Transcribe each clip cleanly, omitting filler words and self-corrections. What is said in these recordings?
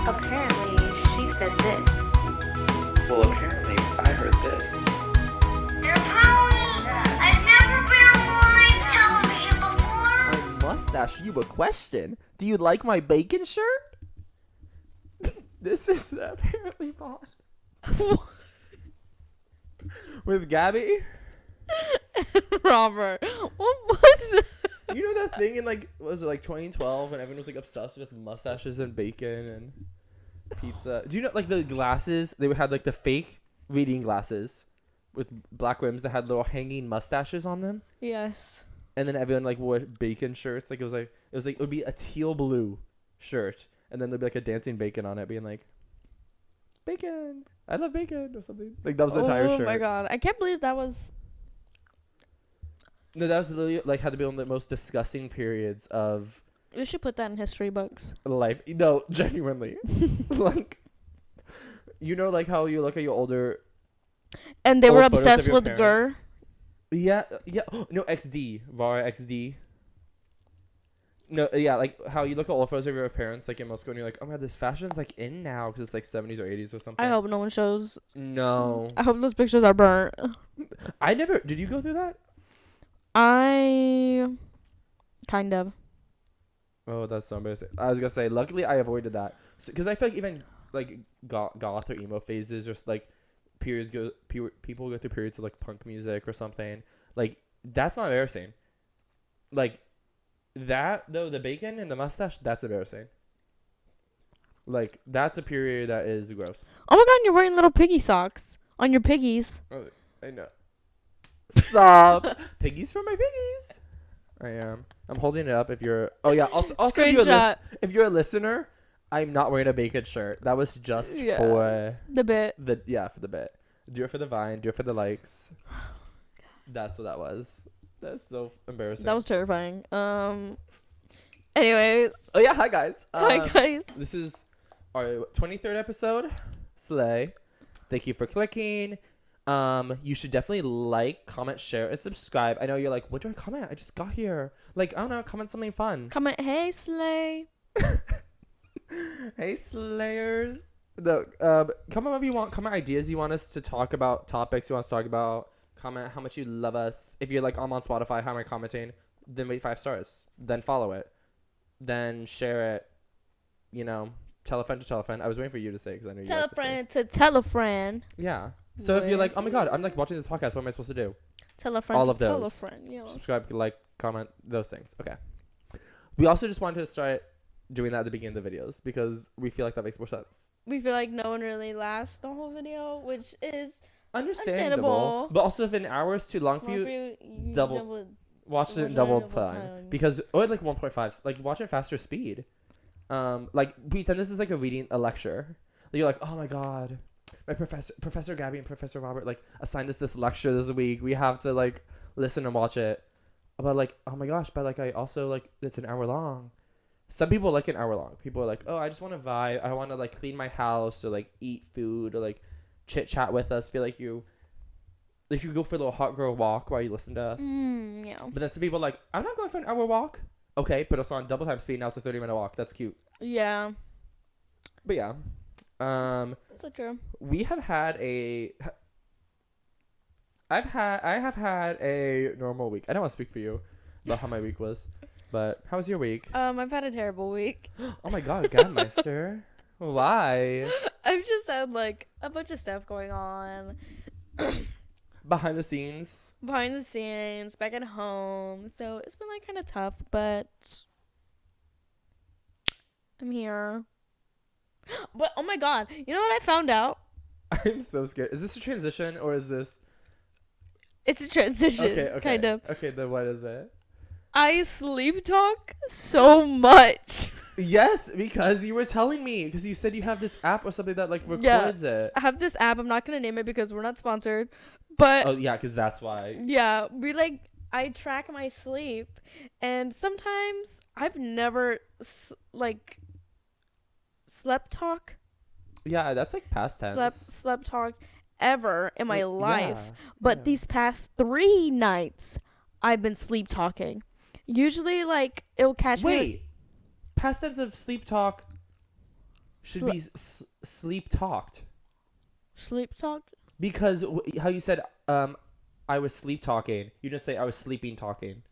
Apparently, she said this. Well, apparently, I heard this. I've never been on live television before. I must ask you a question. Do you like my bacon shirt? This is the apparently pod. With Gabby. Robert, what was that? You know that thing in was it 2012 when everyone was obsessed with mustaches and bacon and pizza? Do you know the glasses? They had the fake reading glasses with black rims that had little hanging mustaches on them. Yes. And then everyone wore bacon shirts. It would be a teal blue shirt, and then there'd be a dancing bacon on it, being bacon. I love bacon or something. That was the entire shirt. Oh my god, I can't believe that was. No, that was literally had to be one of the most disgusting periods of We should put that in history books. life. No, genuinely. You know, how you look at your older. And they were Old photos of obsessed your with parents. Gur. Yeah. No, XD. Var XD. No, yeah, how you look at old photos of your parents, in middle school, and you're oh my god, this fashion's in now because it's 70s or 80s or something. I hope no one shows. No. I hope those pictures are burnt. I never. Did you go through that? I kind of. Oh, that's so embarrassing. I was gonna say, luckily I avoided that, because I feel even goth or emo phases or periods people go through periods of punk music or something. That's not embarrassing. That though, the bacon and the mustache, that's embarrassing. That's a period that is gross. Oh my god, you're wearing little piggy socks on your piggies. Oh, I know. Stop. Piggies for my piggies. I am. I'm holding it up. If you're. Oh yeah. Also, Screenshot. if you're a listener, I'm not wearing a bacon shirt. That was just for the bit. For the bit. Do it for the Vine. Do it for the likes. That's what that was. That's so embarrassing. That was terrifying. Anyways. Oh yeah. Hi guys. Hi guys. This is our 23rd episode. Slay. Thank you for clicking. You should definitely comment, share, and subscribe. I know you're what do I comment? I just got here. I don't know, comment something fun. Comment, hey Slay. Hey Slayers. Comment whatever you want. Comment ideas you want us to talk about, topics you want us to talk about. Comment how much you love us. If you're I'm on Spotify, how am I commenting? Then rate 5 stars. Then follow it. Then share it. Tell a friend to tell a friend. I was waiting for you to say because I know you Tell like a friend to tell a friend. Yeah. So if you're oh my god, I'm watching this podcast, what am I supposed to do? Tell a friend All to of tell a those. friend. Yeah. Subscribe, comment, those things. Okay. We also just wanted to start doing that at the beginning of the videos because we feel that makes more sense. We feel no one really lasts the whole video, which is Understandable. But also if an hour is too long for you, double watch it in double time. Because 1.5, watch it faster speed. Pretend this is a reading a lecture. You're oh my god. My Professor Gabby and Professor Robert assigned us this lecture this week. We have to listen and watch it. But oh my gosh, but I also it's an hour long. Some people an hour long. People are oh, I just want to vibe. I want to clean my house or eat food or chit chat with us. Feel you go for a little hot girl walk while you listen to us. Yeah. But then some people I'm not going for an hour walk. Okay, but it's on double time speed now. It's a 30-minute walk. That's cute. Yeah. But yeah. So true. We have had I have had a normal week. I don't want to speak for you about how my week was, but how was your week? I've had a terrible week. Oh my god, Godmeister. Why? I've just had a bunch of stuff going on. Behind the scenes, back at home. So it's been kind of tough, but I'm here. But oh my god, you know what I found out? I'm so scared. Is this a transition or is this? It's a transition. Okay. Kind of. Okay, then what is it? I sleep talk so much. Yes, because you were telling me. Because you said you have this app or something that records it. I have this app. I'm not gonna name it because we're not sponsored. But oh yeah, because that's why. Yeah, I track my sleep, and sometimes I've never slept talk. Yeah, that's past tense. Slept talk ever in my life. Yeah, but these past 3 nights, I've been sleep talking. Usually, it'll catch me. Wait, past tense of sleep talk should be sleep talked. Sleep talked? Because how you said I was sleep talking. You didn't say I was sleeping talking.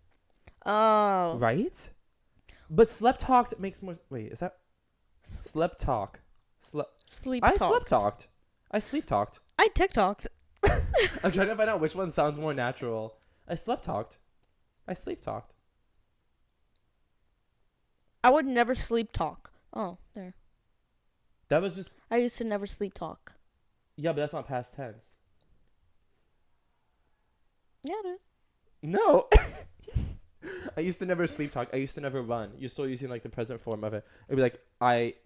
Oh. Right? But slept talked makes more. Wait, is that slept talk? Sleep I talked. slept talked. I sleep talked. I TikToked. I'm trying to find out which one sounds more natural. I slept talked. I sleep talked. I would never sleep talk. Oh, there. That was just. I used to never sleep talk. Yeah, but that's not past tense. Yeah, it is. No. I used to never sleep talk. I used to never run. You're still using like the present form of it. It'd be like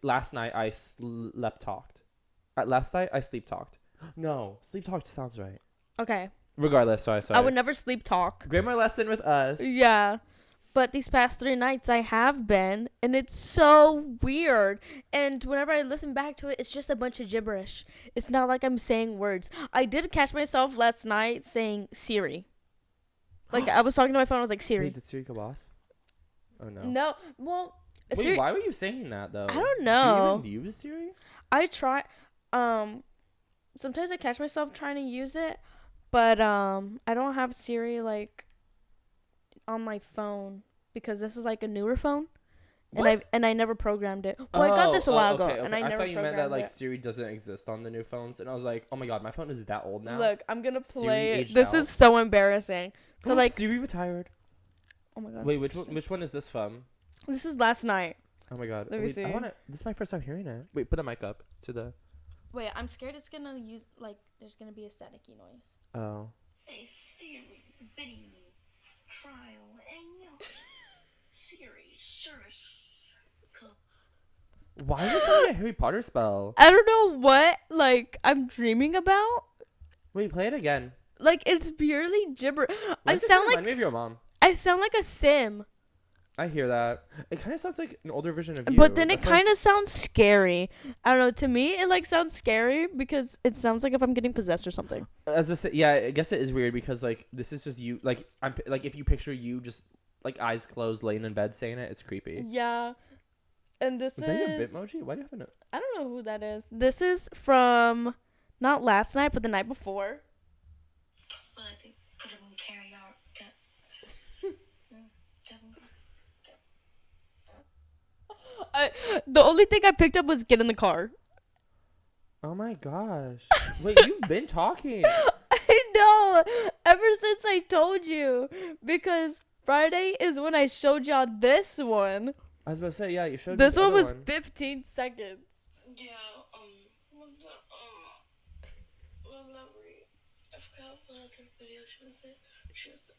last night I slept talked. Last night I sleep talked. No, sleep talked sounds right. Okay. Regardless, sorry. I would never sleep talk. Grammar lesson with us. Yeah. But these past 3 nights I have been, and it's so weird. And whenever I listen back to it, it's just a bunch of gibberish. It's not like I'm saying words. I did catch myself last night saying Siri. Like, I was talking to my phone, I was like, Siri. Wait, did Siri go off? Oh, no. No, well, Wait, Siri, why were you saying that, though? I don't know. Do you even use Siri? I try, sometimes I catch myself trying to use it, but, I don't have Siri, like, on my phone, because this is, like, a newer phone. What? And I never programmed it. Well, I got this a while ago, and I never thought you meant that like it. Siri doesn't exist on the new phones, and I was like, oh my god, my phone is that old now. Look, I'm gonna Siri play. aged This out. is so embarrassing. So like, Siri retired. oh my god. Wait, which one is this from? This is last night. Oh my god. Let me Wait, see. I wanna. This is my first time hearing it. Wait, put the mic up to the. Wait, I'm scared it's gonna use like there's gonna be a staticky noise. Oh. A Siri bidding trial and Siri service. Why is it sounding like a Harry Potter spell? I don't know what like I'm dreaming about. Wait, play it again. Like it's purely gibber. Why I does it sound remind like me of your mom. I sound like a sim. I hear that. It kind of sounds like an older version of you. But then That's it why kind of sounds scary. I don't know. To me, it like sounds scary because it sounds like if I'm getting possessed or something. As I say, yeah, I guess it is weird because like this is just you. Like I'm like if you picture you just like eyes closed, laying in bed saying it, it's creepy. Yeah. And this Is that your Bitmoji? Why do you have a? I don't know who that is. This is from not last night, but the night before. Well, I think put him in carry out. The only thing I picked up was get in the car. Oh my gosh! Wait, you've been talking. I know. Ever since I told you, because Friday is when I showed y'all this one. I was about to say, yeah, you showed me This the one other was 15 seconds. Yeah, lovely. I forgot what other video she was in. She was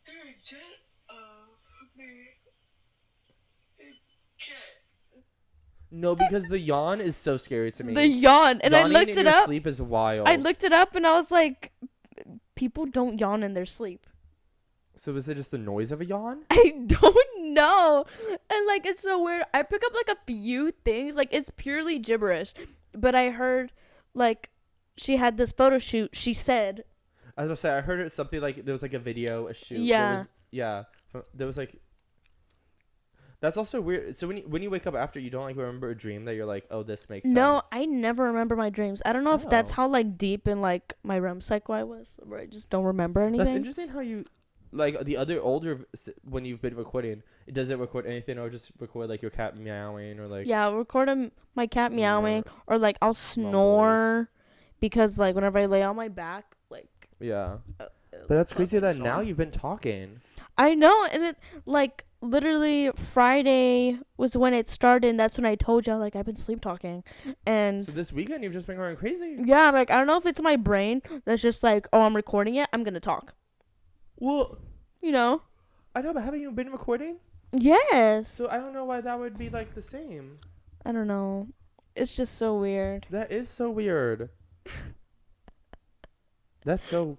they're a jet of me. Jet. No, because the yawn is so scary to me. The yawn, and Yawning I looked in it your up. Sleep is wild. I looked it up, and I was like, people don't yawn in their sleep. So is it just the noise of a yawn? I don't know. And like it's so weird. I pick up like a few things. Like it's purely gibberish. But I heard like she had this photo shoot. She said I was about to say, I heard it something like there was like a video, a shoot. Yeah. There was like. That's also weird. So when you wake up after, you don't like remember a dream that you're like, oh, this makes sense. no, I never remember my dreams. I don't know if that's Oh. how like deep in like my REM cycle I was, where I just don't remember anything. That's interesting how you. Like the other older when you've been recording, it doesn't record anything or just record like your cat meowing or like Yeah, I'll record my cat meowing or like I'll snore because like whenever I lay on my back, like yeah. But that's crazy that now you've been talking. I know, and it like literally Friday was when it started, and that's when I told y'all like I've been sleep talking, and So this weekend you've just been going crazy. yeah, like I don't know if it's my brain that's just like, oh, I'm recording it, I'm gonna talk, Well, you know? I know, but haven't you been recording? Yes. So I don't know why that would be like the same. I don't know. It's just so weird. That is so weird. That's so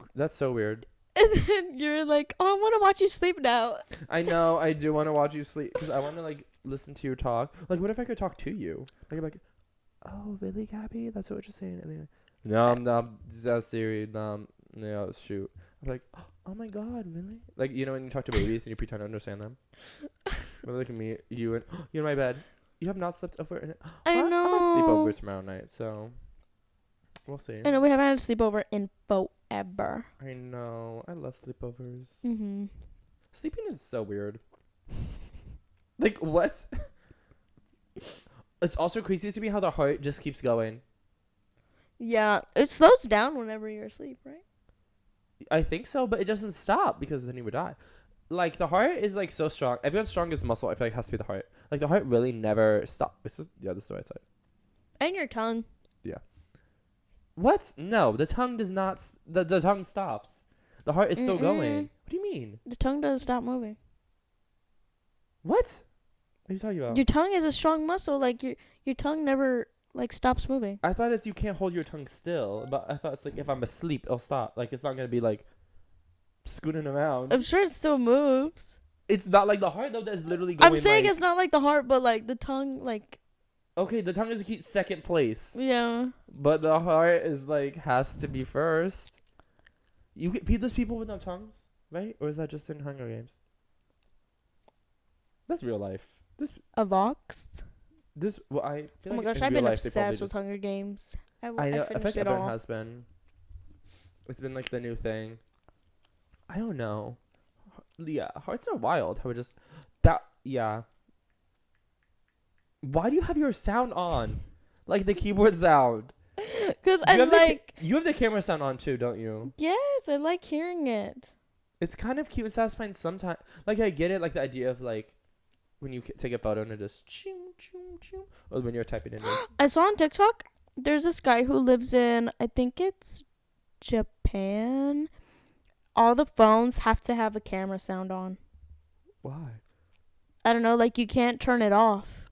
weird. And then you're like, oh, I want to watch you sleep now. I know, I do want to watch you sleep because I want to like listen to you talk. Like, what if I could talk to you? Like, I'm like, oh, really, Gabby? That's what you're saying? And then, no, that's serious. No, shoot. I'm like, oh my god, really? Like, you know, when you talk to babies and you pretend to understand them. Or look at me, you and you're in my bed. You have not slept over. I I might sleep over know. tomorrow night, so we'll see. I know we haven't had a sleepover in forever. I know. I love sleepovers. Mhm. Sleeping is so weird. Like what? It's also crazy to me how the heart just keeps going. Yeah, it slows down whenever you're asleep, right? I think so, but it doesn't stop because then you would die. Like the heart is like so strong. Everyone's strongest muscle, I feel like, has to be the heart. Like the heart really never stops. This is the right side. And your tongue. What? No, the tongue does not. The tongue stops. The heart is still going. What do you mean? The tongue doesn't stop moving. What? What are you talking about? Your tongue is a strong muscle. Like your tongue never like stops moving. I thought it's you can't hold your tongue still, but I thought it's like if I'm asleep, it'll stop. Like it's not gonna be like scooting around. I'm sure it still moves. It's not like the heart though. That's literally going. I'm saying like, it's not like the heart, but like the tongue, like. Okay, the tongue is keep second place. Yeah. But the heart is like has to be first. You get those people with no tongues, right? Or is that just in Hunger Games? That's real life. A Vox. Well, I feel Oh my like gosh, in I've real been life they probably obsessed with just- Hunger Games. I know. I feel finished like it everyone all. has been. It's been like the new thing. I don't know. Yeah, hearts are wild. How it just that yeah. Why do you have your sound on? Like the keyboard sound. Because Do I you have like. you have the camera sound on too, don't you? Yes, I like hearing it. It's kind of cute and satisfying sometimes. Like I get it, like the idea of like when you take a photo and it just ching ching ching, or when you're typing in. I saw on TikTok, there's this guy who lives in, I think it's Japan. All the phones have to have a camera sound on. Why? I don't know, like you can't turn it off.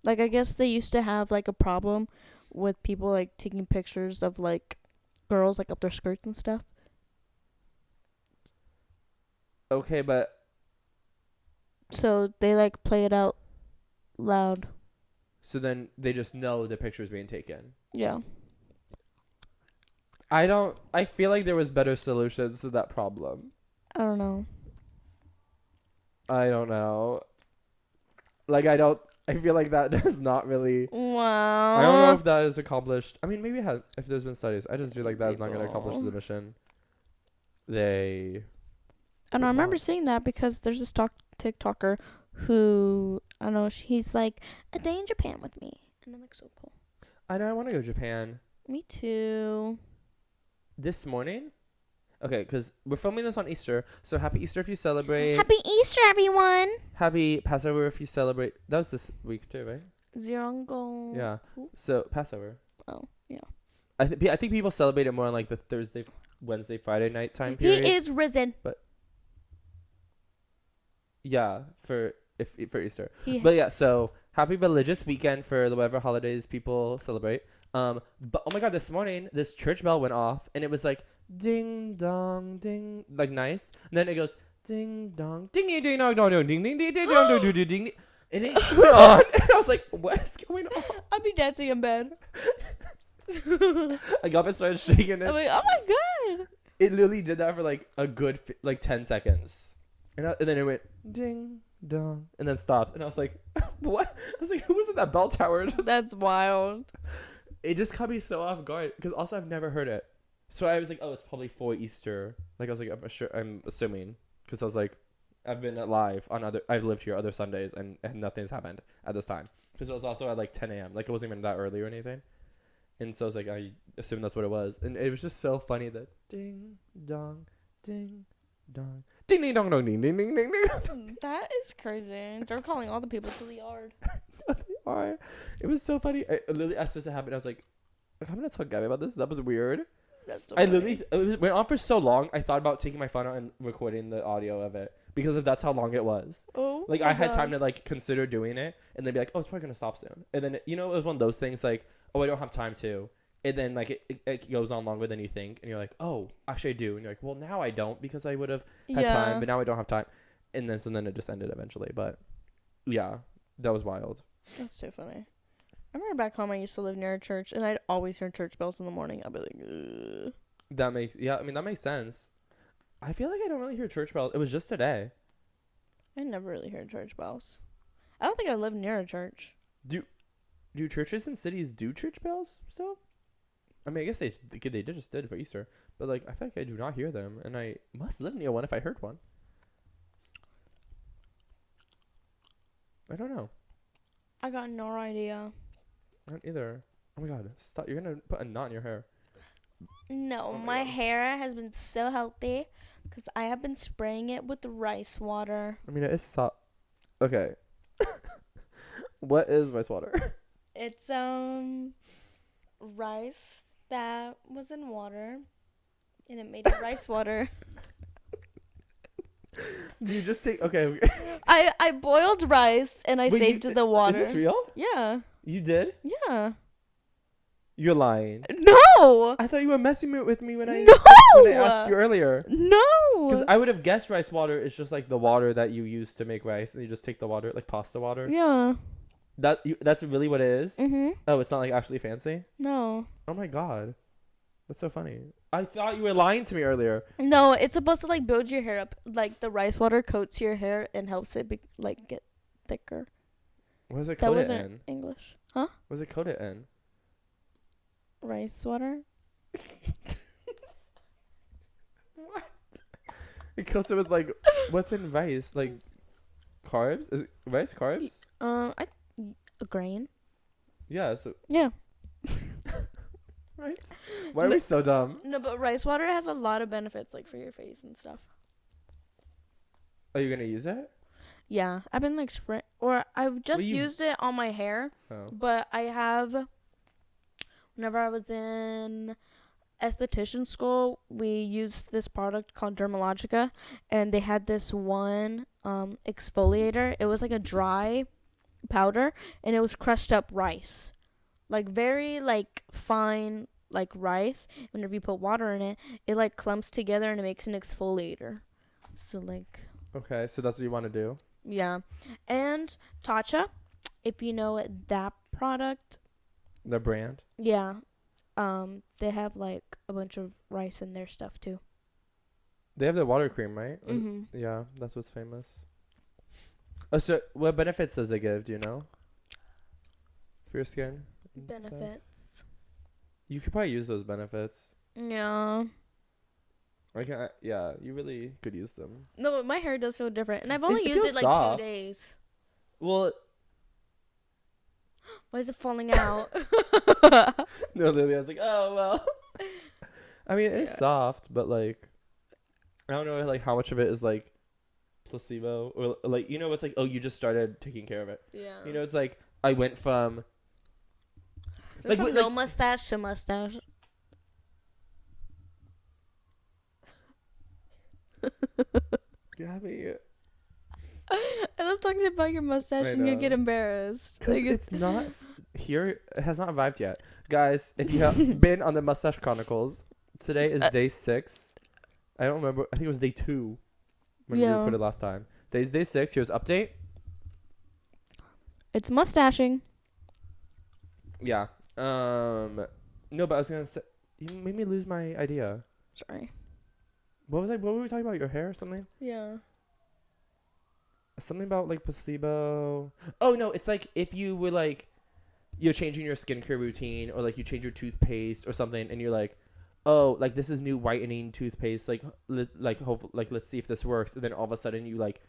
Like I guess they used to have like a problem with people like taking pictures of like girls like up their skirts and stuff. Okay, but So they like play it out loud. so then they just know the picture's being taken. Yeah. I feel like there was better solutions to that problem. I don't know. I don't know. Like I feel like that does not really. Wow. I don't know if that is accomplished. I mean, maybe it has, if there's been studies. I just feel like that is not going to accomplish the mission. And I remember seeing that because there's this TikToker who, I don't know, he's like, a day in Japan with me. And I'm like, so cool. I know I want to go to Japan. Me too. This morning? Okay, because we're filming this on Easter. So happy Easter if you celebrate. Happy Easter, everyone. Happy Passover if you celebrate. That was this week too, right? Zirongo. Yeah. Cool. So Passover. Oh, yeah. I think people celebrate it more on like the Thursday, Wednesday, Friday night time period. He is risen. Yeah, for Easter. But yeah, so happy religious weekend for whatever holidays people celebrate. But oh my god, this morning this church bell went off and it was like ding dong ding, like nice. And then it goes ding dong ding ding ding dong dong ding ding ding ding ding dong ding ding ding. And it went on, and I was like, "What is going on?" I'll be dancing in bed. I got up and started shaking it. I'm like, oh my god. It literally did that for like a good 10 seconds, and then it went ding dong, and then stopped, and I was like, "What?" I was like, "Who was in that bell tower?" That's wild. It just caught me so off guard because also I've never heard it, so I was like, "Oh, it's probably for Easter." Like I was like, I'm assuming because I was like, I've been live on I've lived here other Sundays and nothing's happened at this time because it was also at like 10 a.m. Like it wasn't even that early or anything, and so I was like, I assumed that's what it was, and it was just so funny that ding dong, ding dong, ding ding dong dong, ding ding ding ding ding. That is crazy. They're calling all the people to the yard. Alright. It was so funny. Literally, as this happened, I was like, I'm gonna tell Gabby about this. That was weird. That's so I funny. literally it went on for so long. I thought about taking my phone out and recording the audio of it because of that's how long it was. Oh. Like my I had time God. to like consider doing it and then be like, oh, it's probably gonna stop soon. And then it was one of those things like, oh, I don't have time to. And then like it goes on longer than you think, and you're like, oh, actually I do. And you're like, well, now I don't because I would have had time, but now I don't have time. And then it just ended eventually. But yeah, that was wild. That's too funny. I remember back home I used to live near a church and I'd always hear church bells in the morning. I'd be like, ugh. That makes sense. I feel like I don't really hear church bells. It was just today. I never really heard church bells. I don't think I live near a church. Do churches in cities do church bells still? I mean, I guess they just did for Easter, but like I feel like I do not hear them, and I must live near one if I heard one. I don't know. I got no idea. I don't either. Oh my god, stop! You're gonna put a knot in your hair. No, Oh my God. hair has been so healthy because I have been spraying it with rice water. I mean, it is soft. Okay. What is rice water? It's rice that was in water, and it made it rice water. Do you just take? Okay. I boiled rice and I Wait, saved the water. Is this real? Yeah. You did? Yeah. You're lying. No. I thought you were messing with me when I No. when I asked you earlier. No. Because I would have guessed rice water is just like the water that you use to make rice, and you just take the water, like pasta water. Yeah. That's really what it is? Mhm. Oh, it's not like actually fancy? No. Oh my god. That's so funny. I thought you were lying to me earlier. No, it's supposed to like build your hair up. Like the rice water coats your hair and helps it like get thicker. What does it That coat it wasn't in? English. Huh? What does it coat it in? Rice water? What? It coats it with like, what's in rice? Like carbs? Is it rice carbs? A grain. Yeah, so Yeah. right. Why are we so dumb? No, but rice water has a lot of benefits, like for your face and stuff. Are you gonna use it? Yeah, I've been like I've just Well, you- used it on my hair, Oh. but I have. Whenever I was in esthetician school, we used this product called Dermalogica, and they had this one exfoliator. It was like a dry powder, and it was crushed up rice, like very like fine like rice. Whenever you put water in it, it like clumps together and it makes an exfoliator. So like. Okay, so that's what you want to do? Yeah. And Tatcha, if you know that product, The brand? yeah. They have like a bunch of rice in their stuff too. They have the water cream, right? Mhm. Yeah, that's what's famous. Oh, so what benefits does it give? Do you know? For your skin? and stuff? Benefits. You could probably use those benefits. Yeah. Yeah, you really could use them. No, but my hair does feel different, and I've only It used feels it like soft. 2 days. Well, Why is it falling out? no, literally, I was like, oh, well. I mean, it's Yeah. soft, but, like, I don't know, like, how much of it is, like, placebo. Or, like, you know, it's like, oh, you just started taking care of it. Yeah. You know, it's like, I went from... Like, from wait, no like- mustache to mustache. Gabby... I love talking about your mustache I and you know. get embarrassed. Because Like, it's not here. It has not arrived yet. Guys, if you have been on the Mustache Chronicles, today is day 6. I don't remember. I think it was day 2 when we Yeah. recorded last time. Today's day 6. Here's update. it's mustaching. Yeah. No, but I was going to say, you made me lose my idea. Sorry. What were we talking about? Your hair or something? Yeah. Something about like placebo. Oh no, it's like if you were like you're changing your skincare routine or like you change your toothpaste or something and you're like, oh, like this is new whitening toothpaste, like let's see if this works, and then all of a sudden you like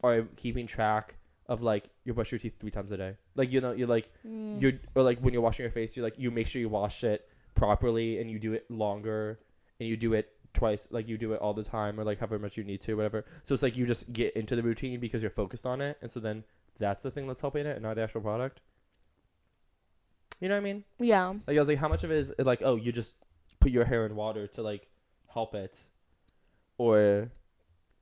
are keeping track of like you brush your teeth 3 times a day. Like you're like you're or like when you're washing your face, you make sure you wash it properly and you do it longer and you do it twice, like you do it all the time or like however much you need to, whatever. So it's like you just get into the routine because you're focused on it, and so then that's the thing that's helping it and not the actual product. You know what I mean? Yeah. Like I was like, how much of it is like, oh, you just put your hair in water to like help it, or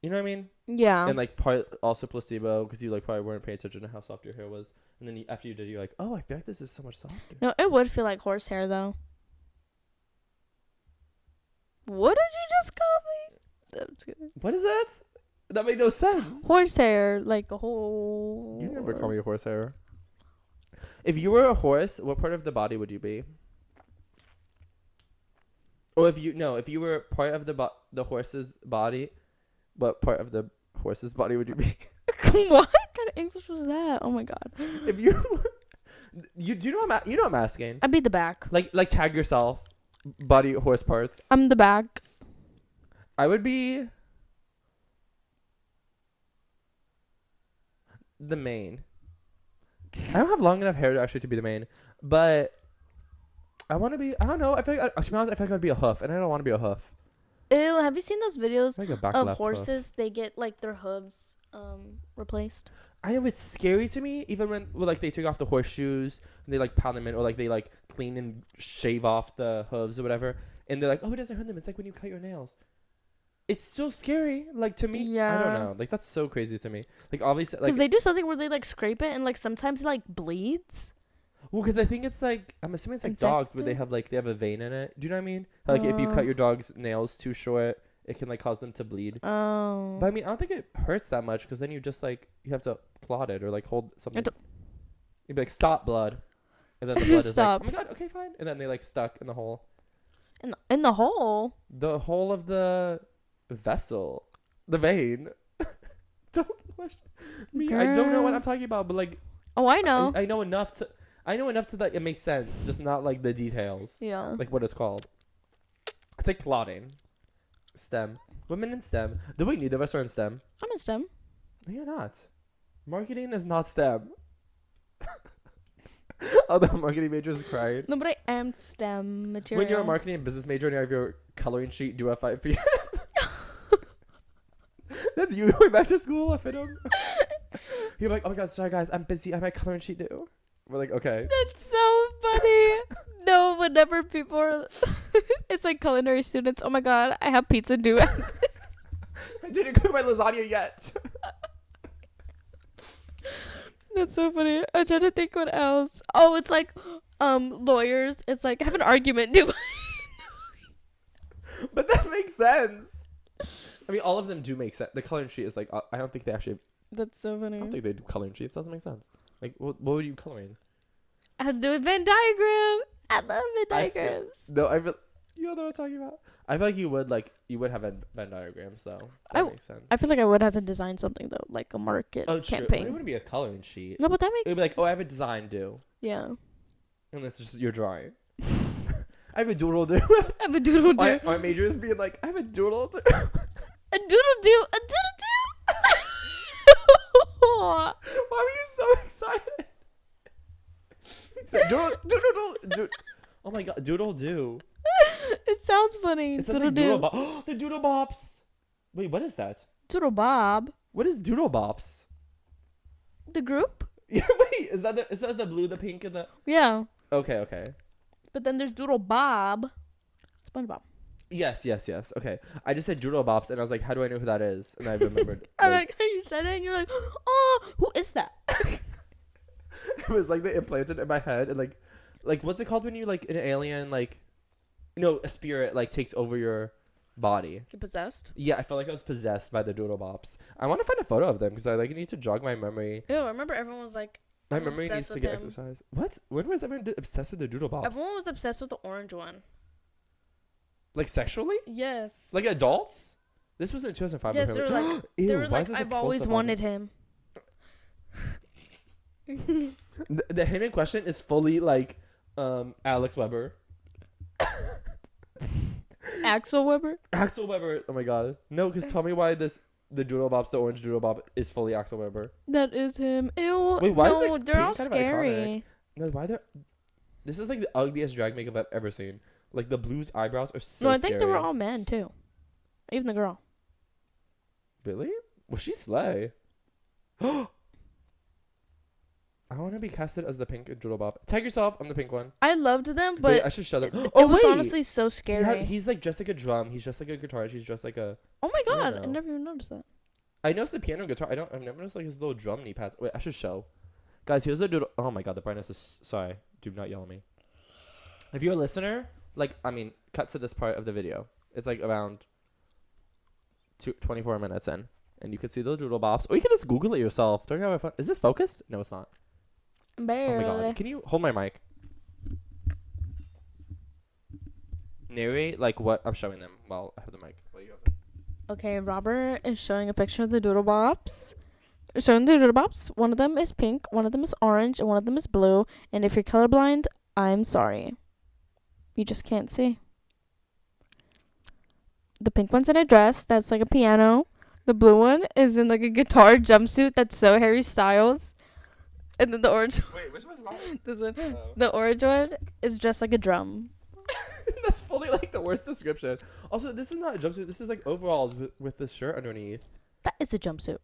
you know what I mean? Yeah. And like part also placebo because you like probably weren't paying attention to how soft your hair was, and then after you did, you're like, oh, I feel like this is so much softer. No, it would feel like horse hair though. What did you just call me? I'm just kidding. What is that? That made no sense. Horse hair, like a whole. You never call me a horsehair. If you were a horse, what part of the body would you be? Or if you were part of the horse's body, what part of the horse's body would you be? What kind of language was that? Oh my god. If you do you know you know what I'm asking? I'd be the back. Like tag yourself, body horse parts. I'm the back. I would be the main. I don't have long enough hair actually to be the main, but I want to be. I don't know. I feel like to be honest, I feel like I'd be a hoof, and I don't want to be a hoof. Ew, have you seen those videos Like a back of left horses? hoof. They get like their hooves replaced. I know it's scary to me, even when like they take off the horseshoes and they like pound them in, or like they like clean and shave off the hooves or whatever, and they're like, oh, it doesn't hurt them. It's like when you cut your nails. It's still scary, like to me. I don't Yeah. know. Like that's so crazy to me. Like obviously, like Because they do something where they like scrape it and like sometimes it like bleeds. well, because I think it's like I'm assuming it's like dogs where they have a vein in it. Do you know what I mean? Like if you cut your dog's nails too short, it can like cause them to bleed. Oh. But I mean, I don't think it hurts that much because then you just like you have to plot it or like hold something. You'd be like, stop, blood, and then the blood is like, oh my god, okay, fine, and then they like stuck in the hole. In the hole. The hole of the vessel, the vein. Don't question me. I don't know what I'm talking about, but like, oh, I know. I know enough to. I know enough to that it makes sense, just not like the details. Yeah. Like what it's called. It's like clotting. STEM. Women in STEM. Do we neither of us are in STEM? I'm in STEM. No, you're not. Marketing is not STEM. All the marketing majors cried. No, but I am STEM material. When you're a marketing and business major and you have your coloring sheet due at 5 p.m. That's you going back to school, I fit him. You're like, oh my god, sorry guys, I'm busy. I have my coloring sheet due. We're like, okay. That's so funny. No, whenever people are, it's like culinary students. Oh my god, I have pizza due. I didn't cook my lasagna yet. That's so funny. I'm trying to think what else. Oh, it's like, lawyers. It's like I have an argument due. But that makes sense. I mean, all of them do make sense. The coloring sheet is like, I don't think they actually. That's so funny. I don't think they do coloring sheets. Doesn't make sense. Like, what were you coloring? I have to do a Venn diagram. I love Venn diagrams. No, I feel. You know what I'm talking about? I feel like you would have Venn diagrams though. That makes sense. I feel like I would have to design something though, like a market campaign. It wouldn't be a coloring sheet. No, but that makes. It would be like, oh, I have a design due. Yeah. And it's just your drawing. I have a doodle do. I have a doodle do. My major is being like, I have a doodle do. A doodle do. A doodle do. Why were you so excited? Doodle. Oh my god, doodle do. It sounds funny. It sounds like doodle bop. The doodle bops. Wait, what is that? Doodle Bob. What is doodle bops? The group? Yeah, wait. Is that the blue, the pink, and the? Yeah. Okay. But then there's Doodle Bob. SpongeBob. Yes. Okay. I just said doodle bops, and I was like, how do I know who that is? And I remembered. I like how you said it, and you're like, oh, who is that? It was like they implanted it in my head, and like what's it called when you like an alien like, a spirit like takes over your body. Get possessed? Yeah, I felt like I was possessed by the doodle bops. I want to find a photo of them because I like need to jog my memory. Ew, I remember everyone was like, my memory needs to get exercise. What? When was everyone obsessed with the doodle bops? Everyone was obsessed with the orange one. Like sexually? Yes. Like adults? This was in 2005. Yes, they were like, Ew, I've always wanted him. The him in question is fully like Alex Weber. Axel Weber? Axel Weber. Oh my god. No, because tell me why the doodle bops, the orange doodle bop is fully Axel Weber. That is him. Ew. Wait, why is no, the they're all pink kind of iconic? scary. No, why they're. This is like the ugliest drag makeup I've ever seen. Like the blue's eyebrows are so. No, I think scary. they were all men too. Even the girl. Really? Well, she slay. I want to be casted as the pink doodle bop. Tag yourself. I'm the pink one. I loved them, but wait, I should show them. it Oh, was wait! honestly so scary. He's like just like a drum. He's just like a guitarist. He's just like a. Oh my god! know. I never even noticed that. I noticed the piano and guitar. I've never noticed like his little drum knee pads. Wait, I should show. Guys, here's the doodle. Oh my god, the brightness is. Sorry, do not yell at me. If you're a listener, cut to this part of the video. It's like around 24 minutes in, and you can see the doodle bops. Or you can just Google it yourself. Don't you have fun? Is this focused? No, it's not. Barely. Oh my god. Can you hold my mic? Narrate like what I'm showing them while I have the mic. What do you have? Okay, Robert is showing a picture of the Doodle Bops. showing the doodle bops. One of them is pink, one of them is orange, and one of them is blue. And if you're colorblind, I'm sorry. You just can't see. The pink one's in a dress that's like a piano. The blue one is in like a guitar jumpsuit that's so Harry Styles. And then the orange Wait, which one's mine? this one. Oh. The orange one is dressed like a drum. That's fully like the worst description. Also, this is not a jumpsuit. This is like overalls with this shirt underneath. That is a jumpsuit.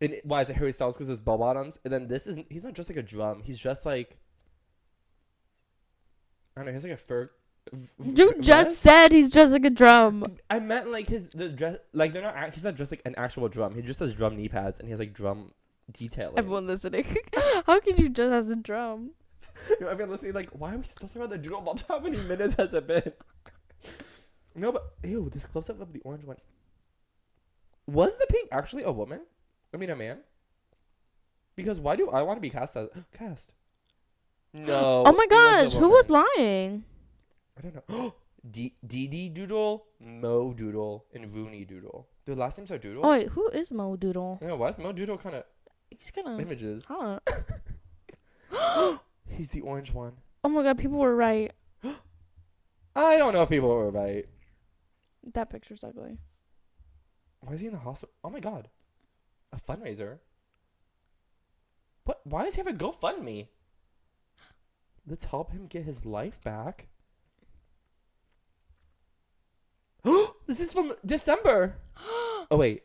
And why is it Harry Styles? Because it's bell bottoms. And then this isn't. He's not dressed like a drum. He's dressed like. I don't know. He's like a fur. You just said he's dressed like a drum. I meant like the dress. Like they're not. He's not dressed like an actual drum. He just has drum knee pads and he has like drum detailing. Everyone listening, how could you dress as a drum? Everyone listening, like, why are we still talking about the doodle bops? How many minutes has it been? No, but ew, this close up of the orange one. Was the pink actually a woman? I mean, a man? Because why do I want to be cast as cast? No. Oh my it was gosh, a who woman. was lying? I don't know. DD Doodle, Mo Doodle, and Rooney Doodle. Their last names are Doodle? Oh wait, who is Mo Doodle? Yeah, why is Mo Doodle kind of He's kind of images? hot. He's the orange one. Oh my god, people were right. I don't know if people were right. That picture's ugly. Why is he in the hospital? Oh my god. A fundraiser? What? Why does he have a GoFundMe? Let's help him get his life back. This is from December. Oh wait.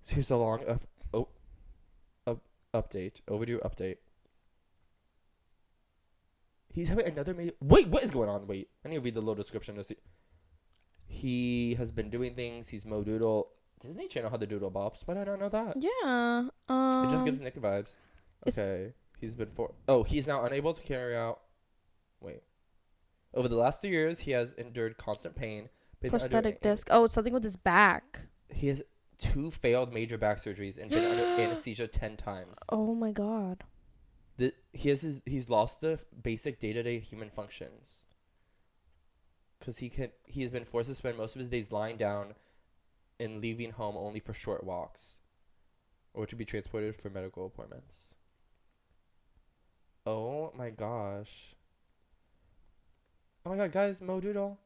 Here's a long update. Overdue update. He's having another major. Wait, what is going on? Wait, I need to read the little description to see. He has been doing things. He's Mo Doodle. Disney Channel had the Doodle Bops, but I don't know that. Yeah. It just gives Nick vibes. Okay. He's been he's now unable to carry out. Wait. Over the last 2 years, he has endured constant pain. Prosthetic disc. Oh, it's something with his back. He has 2 failed major back surgeries and been under anesthesia 10 times. Oh my god. He's lost the basic day-to-day human functions. Because he has been forced to spend most of his days lying down and leaving home only for short walks, or to be transported for medical appointments. Oh my gosh. Oh my god, guys, Mo Doodle.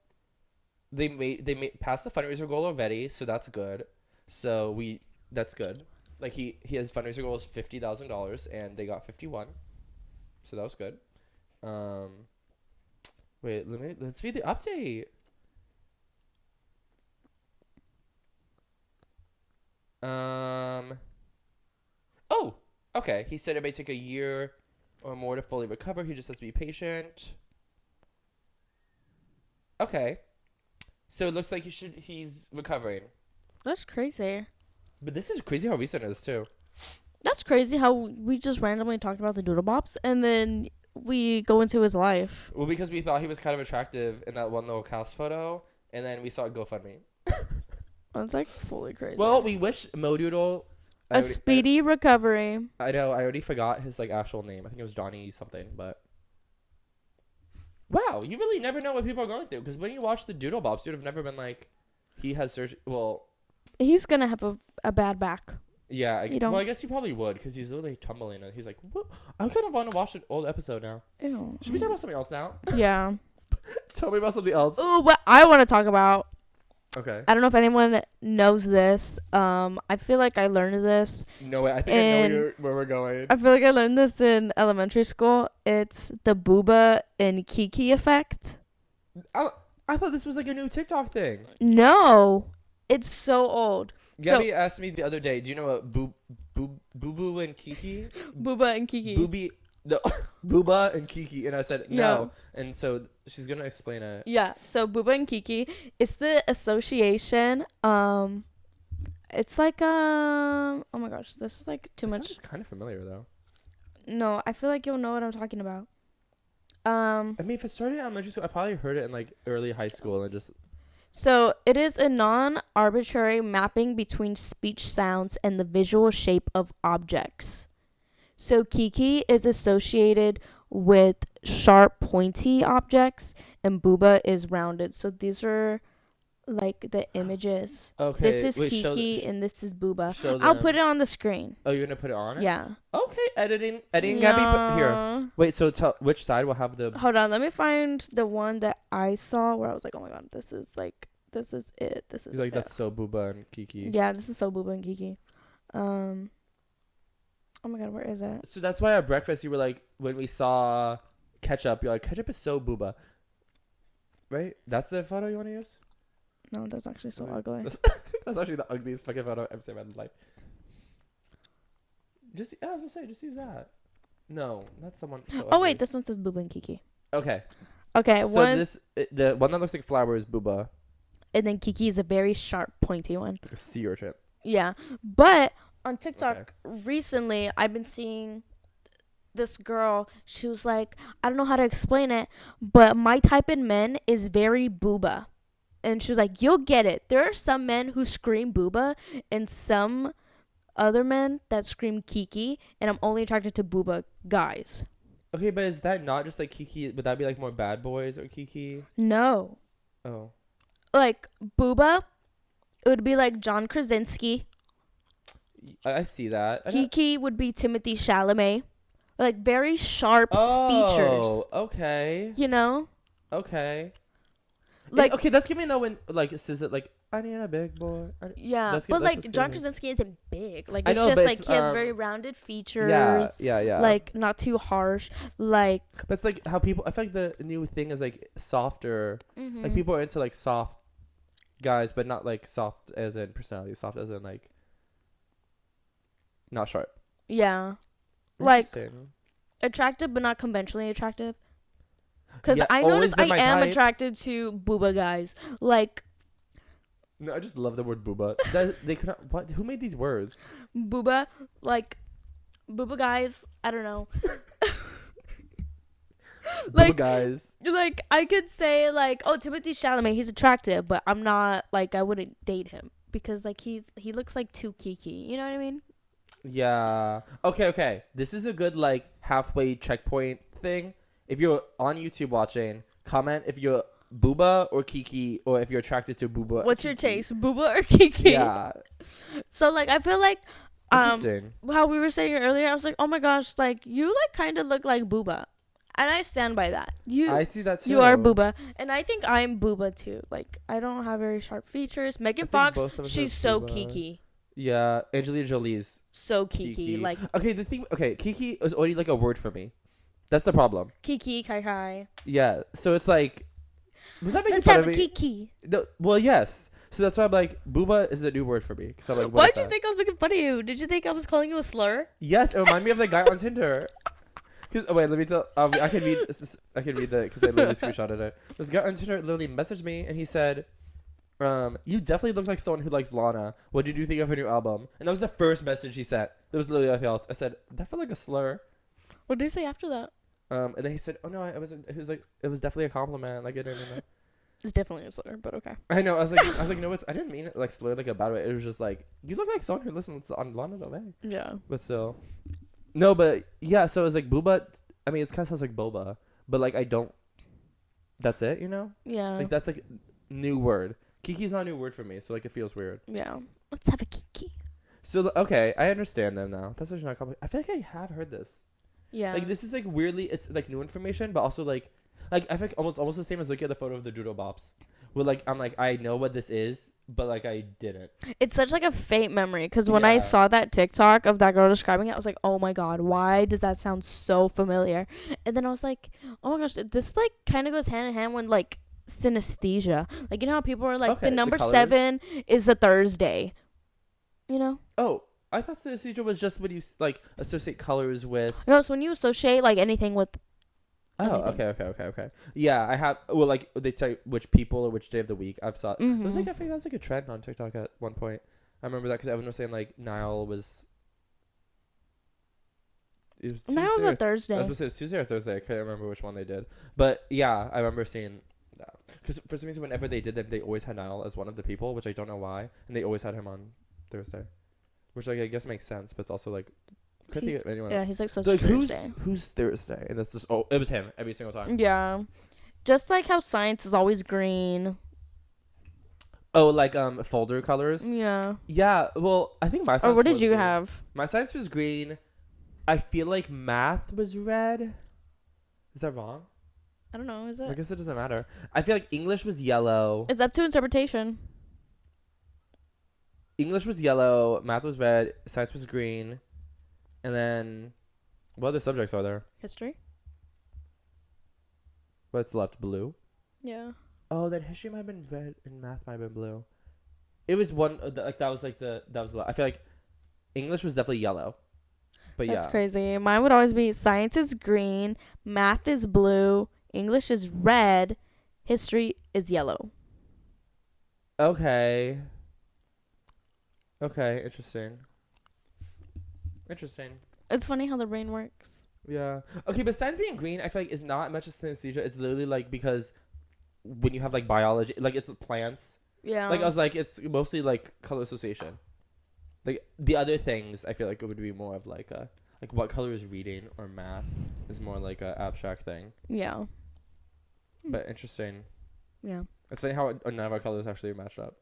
They made past the fundraiser goal already, so that's good. That's good. Like he has fundraiser goal is $50,000 and they got 51. So that was good. Wait, let's read the update. Oh, okay. He said it may take a year or more to fully recover. He just has to be patient. Okay. So it looks like he's recovering. That's crazy. But this is crazy how recent it is too. That's crazy how we just randomly talked about the Doodle Bops and then we go into his life. Well, because we thought he was kind of attractive in that one little cast photo, and then we saw a GoFundMe. That's like fully crazy. Well, we wish Mo Doodle a speedy recovery. I know. I already forgot his like actual name. I think it was Johnny something. But wow, you really never know what people are going through. Because when you watch the Doodle Bops, you'd have never been like, he has surgery. Well, he's gonna have a bad back. yeah. I guess he probably would because he's literally tumbling and he's like, what? I kind of want to watch an old episode now. Ew. Should we talk about something else now? Yeah. Tell me about something else. Ooh, what I want to talk about. Okay. I don't know if anyone knows this. I feel like I learned this. No way. I think I know where we're going. I feel like I learned this in elementary school. It's the bouba and Kiki effect. I thought this was like a new TikTok thing. No, it's so old. Gabby asked me the other day, do you know what Boo and Kiki? Bouba and Kiki. Booba and Kiki. And I said no. Yeah. And so she's going to explain it. Yeah, so Bouba and Kiki, it's the association. It's like, oh my gosh, this is like too much. It's kind of familiar though. No, I feel like you'll know what I'm talking about. I mean, if it started in elementary school, I probably heard it in like early high school and just. So it is a non-arbitrary mapping between speech sounds and the visual shape of objects. So Kiki is associated with sharp, pointy objects, and Booba is rounded. So these are like the images. Okay. This is wait, Kiki and this is Booba. show I'll them. put it on the screen. Oh, you're gonna put it on it? Yeah. Okay, editing, Gabby. Put here. Wait, so which side will have the? Hold on, let me find the one that I saw where I was like, oh my god, this is it. This is Like it. that's so Booba and Kiki. Yeah, this is so Booba and Kiki. Oh my god, where is it? So that's why at breakfast you were like, when we saw ketchup, you're like, ketchup is so Booba. Right? That's the photo you want to use? No, that's actually so ugly. That's actually the ugliest fucking photo I've ever seen in my life. I was gonna say, just use that. No, not someone. So Oh ugly. wait, this one says Booba and Kiki. Okay. Okay, So the one that looks like flower is Booba. and then Kiki is a very sharp, pointy one. Like a sea urchin. Yeah, but on TikTok recently, I've been seeing this girl. She was like, I don't know how to explain it, but my type in men is very Booba. And she was like, you'll get it. There are some men who scream Booba and some other men that scream Kiki, and I'm only attracted to Booba guys. Okay, but is that not just like Kiki? Would that be like more bad boys or Kiki? No. Oh. Like Booba, it would be like John Krasinski. I see that. Kiki would be Timothy Chalamet. Like very sharp features. Okay. You know? Okay. Like okay, that's giving me though when like says it like I need a big boy. yeah, but like John Krasinski isn't big. Like it's just like he has very rounded features. Yeah. Like not too harsh. Like but it's like how people. I feel like the new thing is like softer. mm-hmm. Like people are into like soft guys, but not like soft as in personality. Soft as in like not sharp. Yeah, like Interesting. attractive but not conventionally attractive. Because Yeah, I always notice I been my am type. attracted to Booba guys. Like No, I just love the word booba. They could not. What? Who made these words? Booba, like Booba guys. I don't know. Booba guys. Like I could say like, oh, Timothy Chalamet, he's attractive, but I'm not like I wouldn't date him because like he looks like too Kiki. You know what I mean? Yeah. Okay. This is a good like halfway checkpoint thing. If you're on YouTube watching, comment if you're Booba or Kiki, or if you're attracted to Booba. What's your taste, Booba or Kiki? Yeah. So like I feel like Interesting. how we were saying earlier, I was like, oh my gosh, like you like kind of look like Booba, and I stand by that. I see that too. You are Booba, and I think I'm Booba too. Like I don't have very sharp features. Megan Fox, she's so Booba. Kiki. Yeah, Angelina Jolie's So Kiki. Like Kiki is already like a word for me. That's the problem. Kiki, Kai. Yeah, so it's like, was that making Let's fun have of a me? Kiki. No, well, yes. So that's why I'm like, Booba is the new word for me. Cause I'm like, Why did you think I was making fun of you? Did you think I was calling you a slur? Yes, it reminded me of the guy on Tinder. Wait, let me tell. I can read. I can read that because I literally screenshotted it. This guy on Tinder literally messaged me and he said, "You definitely look like someone who likes Lana. What did you think of her new album?" And that was the first message he sent. There was literally nothing else. I said, "That felt like a slur." What did you say after that? And then he said, "Oh no, it wasn't." He was like, "It was definitely a compliment. Like I didn't know." It's definitely a slur, but okay. I know. I was like, no, I didn't mean it like slur like a bad way. It was just like you look like someone who listens on Lana Del Rey. Yeah. But still, no. But yeah. So it was like Booba. I mean, it kind of sounds like boba, but like I don't. That's it, you know. Yeah. Like that's like new word. Kiki's not a new word for me, so like it feels weird. Yeah. Let's have a Kiki. So okay, I understand them now. That's actually not complicated. I feel like I have heard this. Yeah. Like this is like weirdly, it's like new information, but also like I feel like almost the same as looking at the photo of the Doodle Bops. Where like I'm like I know what this is, but like I didn't. It's such like a faint memory because when I saw that TikTok of that girl describing it, I was like, oh my god, why does that sound so familiar? And then I was like, oh my gosh, this like kind of goes hand in hand when like synesthesia. Like you know how people are like the number 7 is a Thursday. You know? Oh, I thought synesthesia was just when you like associate colors with. No, it's when you associate like anything with. Oh, okay. Yeah, I have. Well, like they tell you which people or which day of the week I've saw. Mm-hmm. It was like I think that was like a trend on TikTok at one point. I remember that because everyone was saying like Nile was. Nile's a Thursday. I was gonna say it was Tuesday or Thursday. I couldn't remember which one they did, but yeah, I remember seeing that because for some reason whenever they did them, they always had Nile as one of the people, which I don't know why, and they always had him on Thursday, which like I guess makes sense, but it's also like. Yeah, he's like such like Thursday. who's Thursday, and that's just it was him every single time. Yeah, just like how science is always green. Oh, like folder colors. Yeah. Yeah. Well, I think my. Or what did was you green. have? My science was green. I feel like math was red. Is that wrong? I don't know. Is it? I guess it doesn't matter. I feel like English was yellow. It's up to interpretation. English was yellow. Math was red. Science was green. And then, what other subjects are there? History. What's left? Blue. Yeah. Oh, then history might have been red and math might have been blue. It was one like that was like that was I feel like English was definitely yellow. But That's yeah. crazy. Mine would always be science is green, math is blue, English is red, history is yellow. Okay. Okay, interesting. It's funny how the brain works. Yeah. Okay, but science being green, I feel like is not much of synesthesia. It's literally like because when you have like biology, like it's plants. Yeah. Like I was like, it's mostly like color association. Like the other things, I feel like it would be more of like a like what color is reading or math is more like a abstract thing. Yeah. But interesting. Yeah. It's funny how none of our colors actually matched up.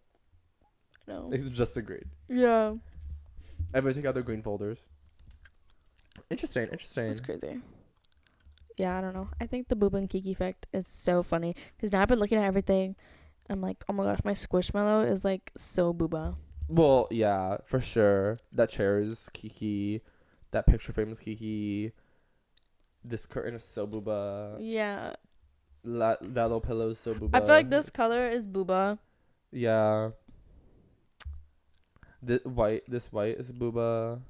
No. It's just the green. Yeah. Everybody take out their green folders. Interesting. That's crazy. Yeah, I don't know. I think the booba and Kiki effect is so funny because now I've been looking at everything. I'm like, oh my gosh, my squishmallow is like so booba. Well, yeah, for sure. That chair is Kiki. That picture frame is Kiki. This curtain is so booba. Yeah. That little pillow is so booba. I feel like this color is booba. Yeah. This white is booba.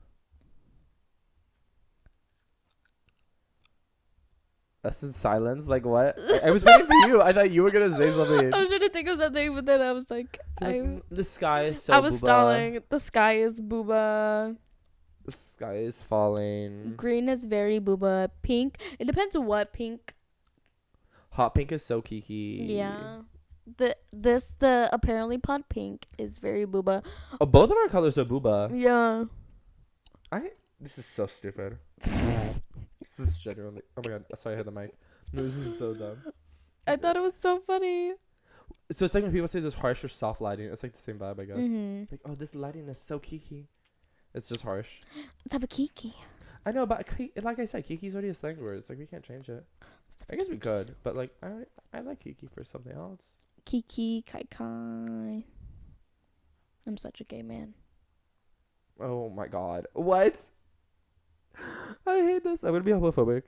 Us in silence? Like what? I was waiting for you. I thought you were gonna say something. I was trying to think of something, but then I was like, The sky is so I was booba. stalling. The sky is booba. The sky is falling. Green is very booba. Pink. It depends on what pink. Hot pink is so Kiki. Yeah. The apparently pot pink is very booba. Oh, both of our colors are booba. Yeah. This is so stupid. This is genuinely. Oh my god! Sorry, I hit the mic. No, this is so dumb. I thought it was so funny. So it's like when people say there's harsh or soft lighting. It's like the same vibe, I guess. Mm-hmm. Like, oh, this lighting is so Kiki. It's just harsh. Let's have a Kiki. I know, but like I said, Kiki's already a slang word. It's like we can't change it. I guess we could, but like I like Kiki for something else. Kiki, Kai Kai. I'm such a gay man. Oh my god! What? I hate this. I'm gonna be homophobic.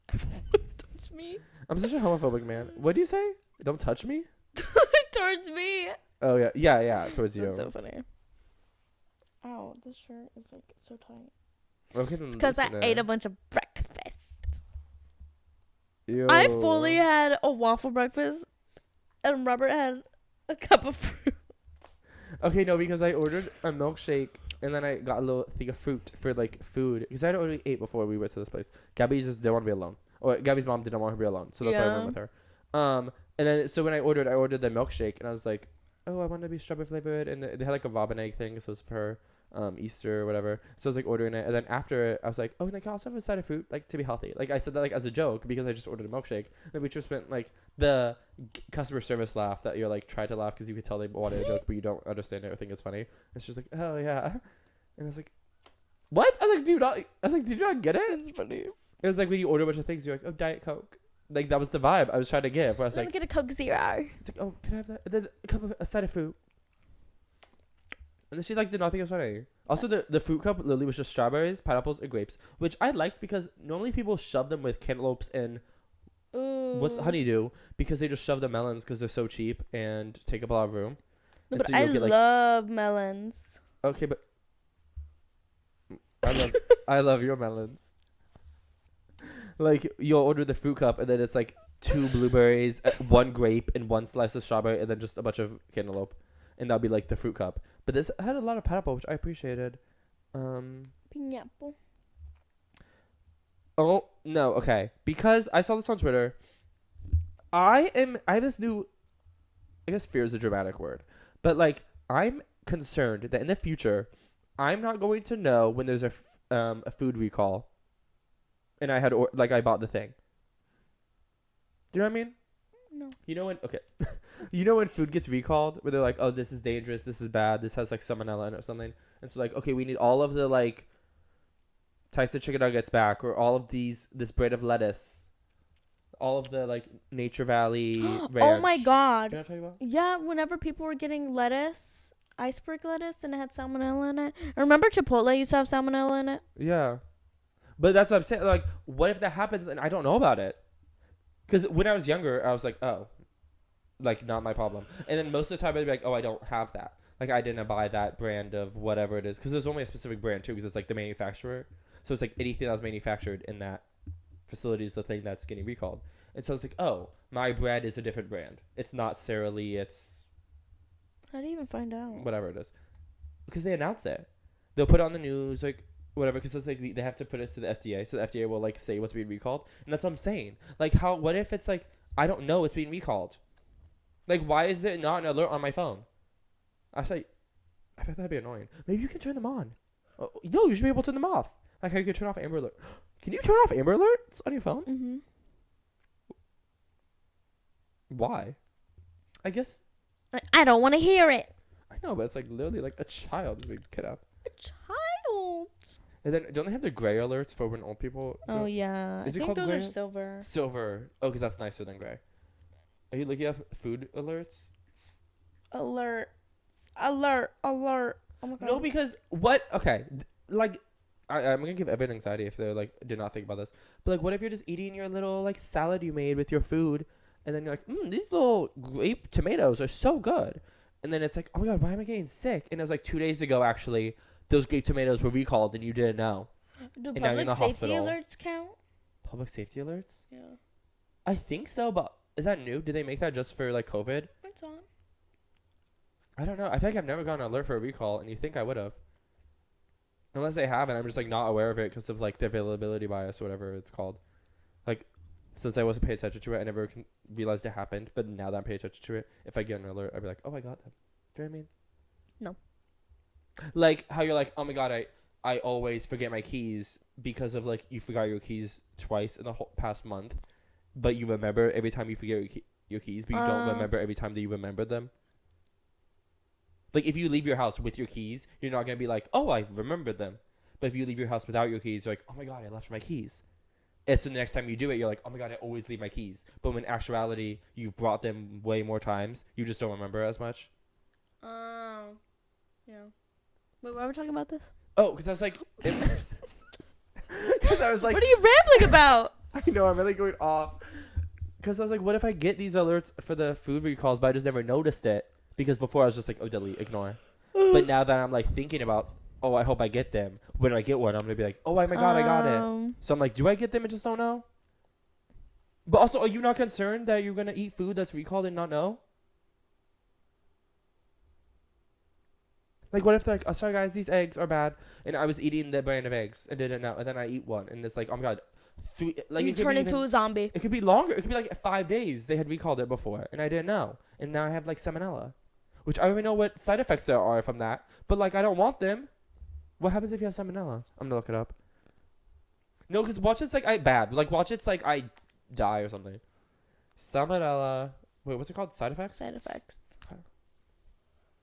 Touch me. I'm such a homophobic man. What do you say? Don't touch me? Towards me. Oh yeah, yeah, towards you. That's so funny. Ow, this shirt is like so tight. Okay, It's because I ate a bunch of breakfast. Ew. I fully had a waffle breakfast, and Robert had a cup of fruit. Okay, no, because I ordered a milkshake and then I got a little thing of fruit for like food because I had already ate before we went to this place. Gabby just didn't want to be alone, or Gabby's mom didn't want her to be alone, so that's why I went with her. And then so when I ordered the milkshake and I was like, oh, I want to be strawberry flavored, and they had like a robin egg thing, so it was for her. Easter or whatever. So I was like ordering it, and then after it, I was like, oh, and I can also have a side of fruit, like to be healthy. Like I said that like as a joke because I just ordered a milkshake. And we just went like the customer service laugh that you're like try to laugh because you could tell they wanted a joke, but you don't understand it or think it's funny. It's just like, oh yeah, and I was like, what? I was like, did you not get it? It's funny. It was like when you order a bunch of things, you're like, oh, Diet Coke. Like that was the vibe I was trying to give. Where I was Let me like, get a Coke Zero. it's like, oh, can I have that? And then a side of fruit. And then she like did not think it was funny. Also, the fruit cup literally was just strawberries, pineapples, and grapes, which I liked because normally people shove them with cantaloupes and with honeydew because they just shove the melons because they're so cheap and take up a lot of room. No, And but so I you'll get, like, love melons. Okay, but I love your melons. Like you'll order the fruit cup and then it's like 2 blueberries, 1 grape, and 1 slice of strawberry, and then just a bunch of cantaloupe, and that'll be like the fruit cup. But this had a lot of pineapple, which I appreciated. Pineapple. Oh no, okay. Because I saw this on Twitter. I have this new, I guess fear is a dramatic word, but like I'm concerned that in the future, I'm not going to know when there's a food recall, and I bought the thing. Do you know what I mean? No. You know when? Okay. You know when food gets recalled, where they're like, "Oh, this is dangerous. This is bad. This has like salmonella in it or something," and so like, okay, we need all of the like Tyson chicken nuggets back, or all of this bread of lettuce, all of the like Nature Valley ranch. Oh my God. You know what I'm talking about? Yeah, whenever people were getting lettuce, iceberg lettuce, and it had salmonella in it. I remember Chipotle used to have salmonella in it. Yeah, but that's what I'm saying. Like, what if that happens and I don't know about it? Because when I was younger, I was like, oh, like not my problem. And then most of the time I'd be like, oh, I don't have that. Like I didn't buy that brand of whatever it is, because there's only a specific brand too, because it's like the manufacturer. So it's like anything that was manufactured in that facility is the thing that's getting recalled. And so it's like, oh, my bread is a different brand. It's not Sara Lee. It's How do you even find out? whatever it is, because they announce it. They'll put it on the news, like whatever, because it's like they have to put it to the FDA, so the FDA will like say what's being recalled, and that's what I'm saying. Like, how? What if it's like I don't know it's being recalled? Like, why is there not an alert on my phone? I thought that'd be annoying. Maybe you can turn them on. No, you should be able to turn them off. Like how you can turn off Amber Alert. Can you turn off Amber Alerts on your phone? Mm-hmm. Why? I guess I don't want to hear it. I know, but it's like literally like a child is being kidnapped. A child. And then don't they have the gray alerts for when old people? Oh yeah. Is I it think called those are gray? silver. Silver. Oh, because that's nicer than gray. Are you looking up food alerts? Alert. Oh my God. No, because what? Okay, like I'm gonna give Evan anxiety if they like did not think about this. But like, what if you're just eating your little like salad you made with your food, and then you're like, these little grape tomatoes are so good, and then it's like, oh my God, why am I getting sick? And it was like 2 days ago actually, those grape tomatoes were recalled and you didn't know. Do and now you're in the public safety hospital. alerts count? Public safety alerts? Yeah. I think so, but is that new? Did they make that just for like COVID? It's on. I don't know. I think I've never gotten an alert for a recall, and you think I would have. Unless they haven't, I'm just like not aware of it because of like the availability bias or whatever it's called. Like, since I wasn't paying attention to it, I never realized it happened. But now that I'm paying attention to it, if I get an alert, I'd be like, oh, I got that. Do you know what I mean? No. Like how you're like, oh my God, I always forget my keys because of like you forgot your keys twice in the whole past month, but you remember every time you forget your keys, but you don't remember every time that you remember them. Like, if you leave your house with your keys, you're not going to be like, oh, I remembered them. But if you leave your house without your keys, you're like, oh, my God, I left my keys. And so the next time you do it, you're like, oh, my God, I always leave my keys. But when in actuality, you've brought them way more times, you just don't remember as much. Oh. Yeah. Wait, why are we talking about this? Oh, because I was like... Because I was like... What are you rambling about? I know, I'm really going off. Because I was like, what if I get these alerts for the food recalls, but I just never noticed it? Because before I was just like, oh, delete, ignore. But now that I'm like thinking about, oh, I hope I get them. When I get one, I'm going to be like, oh, my God, I got it. So I'm like, do I get them and just don't know? But also, are you not concerned that you're going to eat food that's recalled and not know? Like, what if they're like, oh, sorry, guys, these eggs are bad. And I was eating the brand of eggs and didn't know. And then I eat one. And it's like, oh, my God. Like you turn into a zombie. It could be longer. It could be like 5 days. They had recalled it before. And I didn't know. And now I have like salmonella. Which I don't even know what side effects there are from that. But like, I don't want them. What happens if you have salmonella? I'm going to look it up. No, because watch it's like bad. Like, watch it's like I die or something. Salmonella. Wait, what's it called? Side effects? Side effects.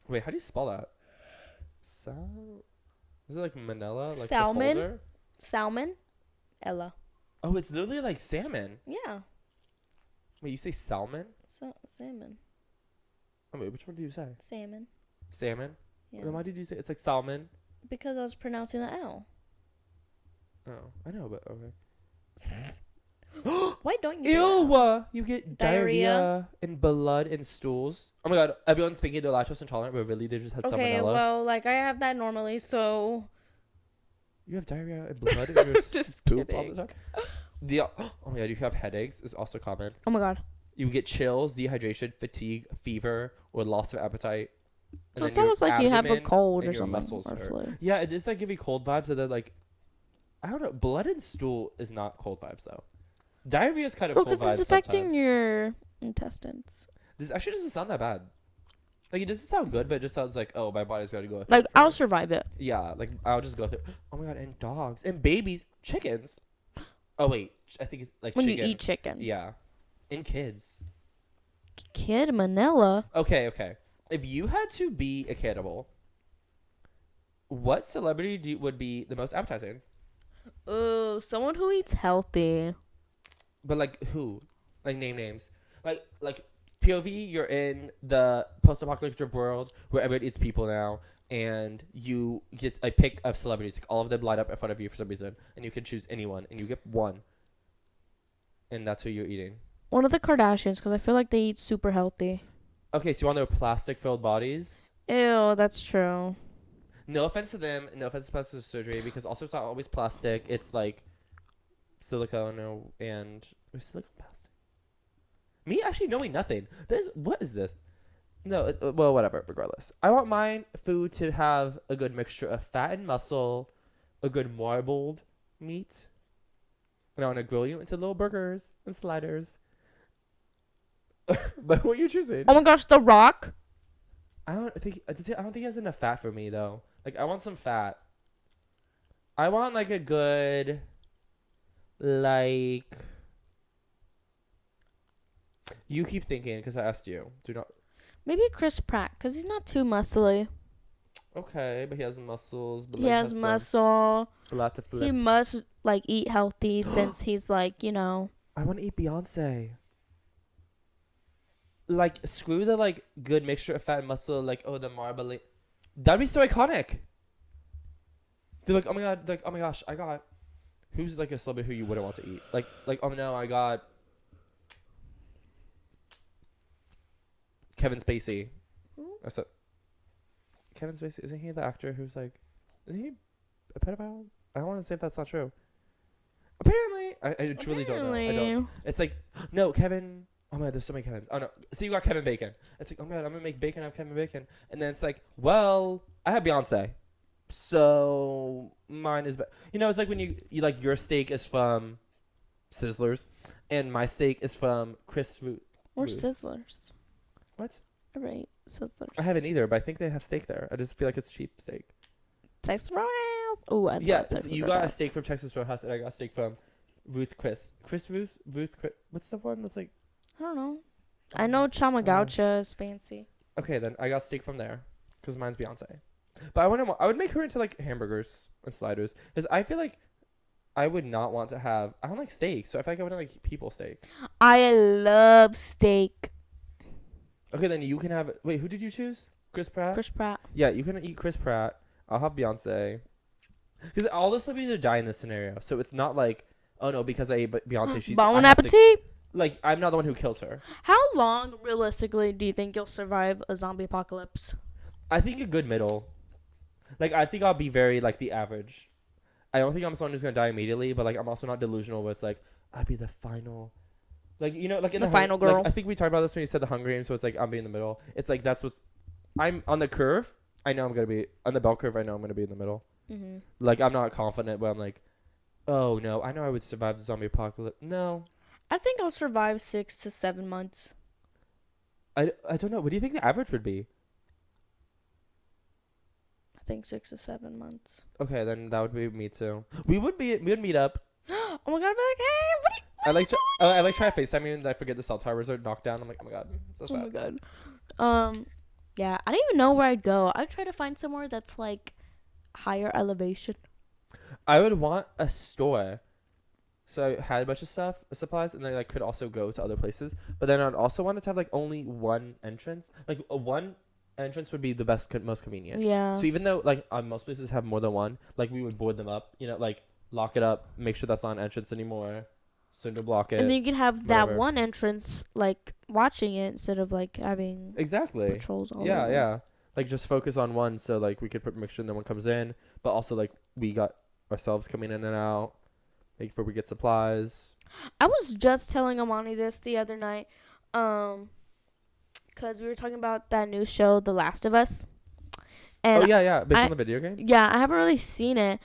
Wait, how do you spell that? Is it like manila? Like Salmon. The folder? Salmon. Ella. Oh, it's literally like salmon. Yeah. Wait, you say salmon? Salmon. Oh, wait, which one do you say? Salmon. Salmon? Yeah. Then why did you say it's like salmon? Because I was pronouncing the L. Oh, I know, but okay. Why don't you? Ew! You get Diarrhea. diarrhea and blood and stools. Oh my God, everyone's thinking they're lactose intolerant, but really they just had Okay, salmonella. well, like I have that normally, so. You have diarrhea and blood in your Just poop all kidding. the time? Oh my God, you have headaches is also common. Oh my God. You get chills, dehydration, fatigue, fever, or loss of appetite. So it's almost like you have a cold or something. Muscles Or hurt. flu. Yeah, it is like giving cold vibes, and then like, I don't know. Blood and stool is not cold vibes though. Diarrhea is kind of cold vibes. Because it's affecting sometimes. your intestines. This actually doesn't sound that bad. Like, it doesn't sound good, but it just sounds like, oh, my body's got to go through Like it I'll first. survive it. Yeah, like I'll just go through. Oh my God, and dogs and babies, chickens. Oh wait, I think it's like When chicken. you eat chicken. Yeah, and kids. Kid Manila. Okay. If you had to be a cannibal, what celebrity would be the most appetizing? Oh, someone who eats healthy. But like who? Like name names. Like POV, you're in the post-apocalyptic world where everyone eats people now, and you get a pick of celebrities. Like all of them line up in front of you for some reason, and you can choose anyone, and you get one, and that's who you're eating. One of the Kardashians, because I feel like they eat super healthy. Okay, so you want their plastic-filled bodies? Ew, that's true. No offense to them. No offense to plastic surgery, because also it's not always plastic. It's like silicone and silicone plastic. Me actually knowing nothing. What is this? No, well, whatever. Regardless, I want my food to have a good mixture of fat and muscle, a good marbled meat, and I want to grill you into little burgers and sliders. But what are you choosing? Oh my gosh, The Rock. I don't think he has enough fat for me though. Like I want some fat. I want like a good, like. You keep thinking because I asked you. Do not. Maybe Chris Pratt, because he's not too muscly. Okay, but he has muscles. But He has muscle. Flat to flip. He must like eat healthy since he's like, you know. I want to eat Beyonce. Like screw the like good mixture of fat and muscle. Like the marbling. That'd be so iconic. They're like, oh my god, like oh my gosh, I got. Who's like a celebrity who you wouldn't want to eat? Like oh no, I got. Kevin Spacey. That's it. Kevin Spacey, isn't he the actor who's like, isn't he a pedophile? I don't want to say if that's not true. Apparently, I truly don't know. I don't. It's like, no, Kevin. Oh my god, there's so many Kevins. Oh no, so you got Kevin Bacon. It's like, oh my god, I'm gonna make bacon out of Kevin Bacon, and then it's like, well, I have Beyonce, so mine is better. You know, it's like when you like your steak is from Sizzlers, and my steak is from Chris Root. Or Sizzlers. What? Right, Sizzlers. I haven't either, but I think they have steak there. I just feel like it's cheap steak. Texas Roadhouse. Oh, I love Texas you Roadhouse. got a steak from Texas Roadhouse, and I got a steak from Ruth Chris. What's the one that's like? I don't know. I know Chama Gaucha is fancy. Okay, then I got steak from there, because mine's Beyonce. But I would make her into like hamburgers and sliders, because I feel like I would not want to have. I don't like steak, so I feel like I would like people steak. I love steak. Okay, then you can have. Wait, who did you choose? Chris Pratt. Chris Pratt. Yeah, you can eat Chris Pratt. I'll have Beyonce. Because all the celebrities are dying in this scenario, so it's not like, oh no, because I ate Beyonce. Bon appetit. Like I'm not the one who kills her. How long, realistically, do you think you'll survive a zombie apocalypse? I think a good middle. Like I think I'll be very like the average. I don't think I'm someone who's gonna die immediately, but like I'm also not delusional where it's like I'd be the final. Like, you know, like in the final girl. Like, I think we talked about this when you said the Hunger Games, so it's like I'm being in the middle. It's like that's what's. I'm on the curve. I know I'm going to be. On the bell curve, I know I'm going to be in the middle. Mm-hmm. Like, I'm not confident, but I'm like, oh, no, I know I would survive the zombie apocalypse. No. I think I'll survive 6 to 7 months. I don't know. What do you think the average would be? I think 6 to 7 months. Okay, then that would be me too. We would meet up. Oh my god, I'd be like, hey, what are you I like try to FaceTime you and I forget the cell towers are knocked down. I'm like, oh my god, so sad. Oh my god. Yeah, I don't even know where I'd go. I'd try to find somewhere that's like higher elevation. I would want a store, so I had a bunch of supplies, and then I could also go to other places. But then I'd also want it to have like only one entrance. Like one entrance would be the most convenient. Yeah. So even though like most places have more than one, like we would board them up. You know, like lock it up, make sure that's not an entrance anymore. Cinder block it. And then you can have whatever. that one entrance, like, watching it instead of, like, having patrols all over. Yeah. Like, just focus on one so, like, we could make sure no one comes in. But also, like, we got ourselves coming in and out. Make sure we get supplies. I was just telling Amani this the other night. Because we were talking about that new show, The Last of Us. And yeah. Based on the video game? Yeah, I haven't really seen it.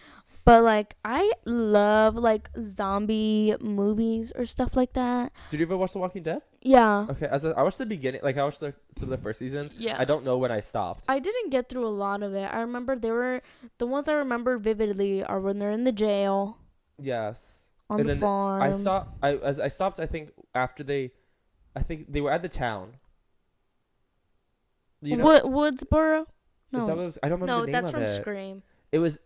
But, like, I love, like, zombie movies or stuff like that. Did you ever watch The Walking Dead? Yeah. Okay, I watched the beginning. Like, I watched some of the first seasons. Yeah. I don't know when I stopped. I didn't get through a lot of it. I remember the ones I remember vividly are when they're in the jail. Yes. On the farm. I stopped, I think, after I think they were at the town. You know, Woodsboro? No. Is that what it was? I don't remember the name that's of from it. Scream. It was.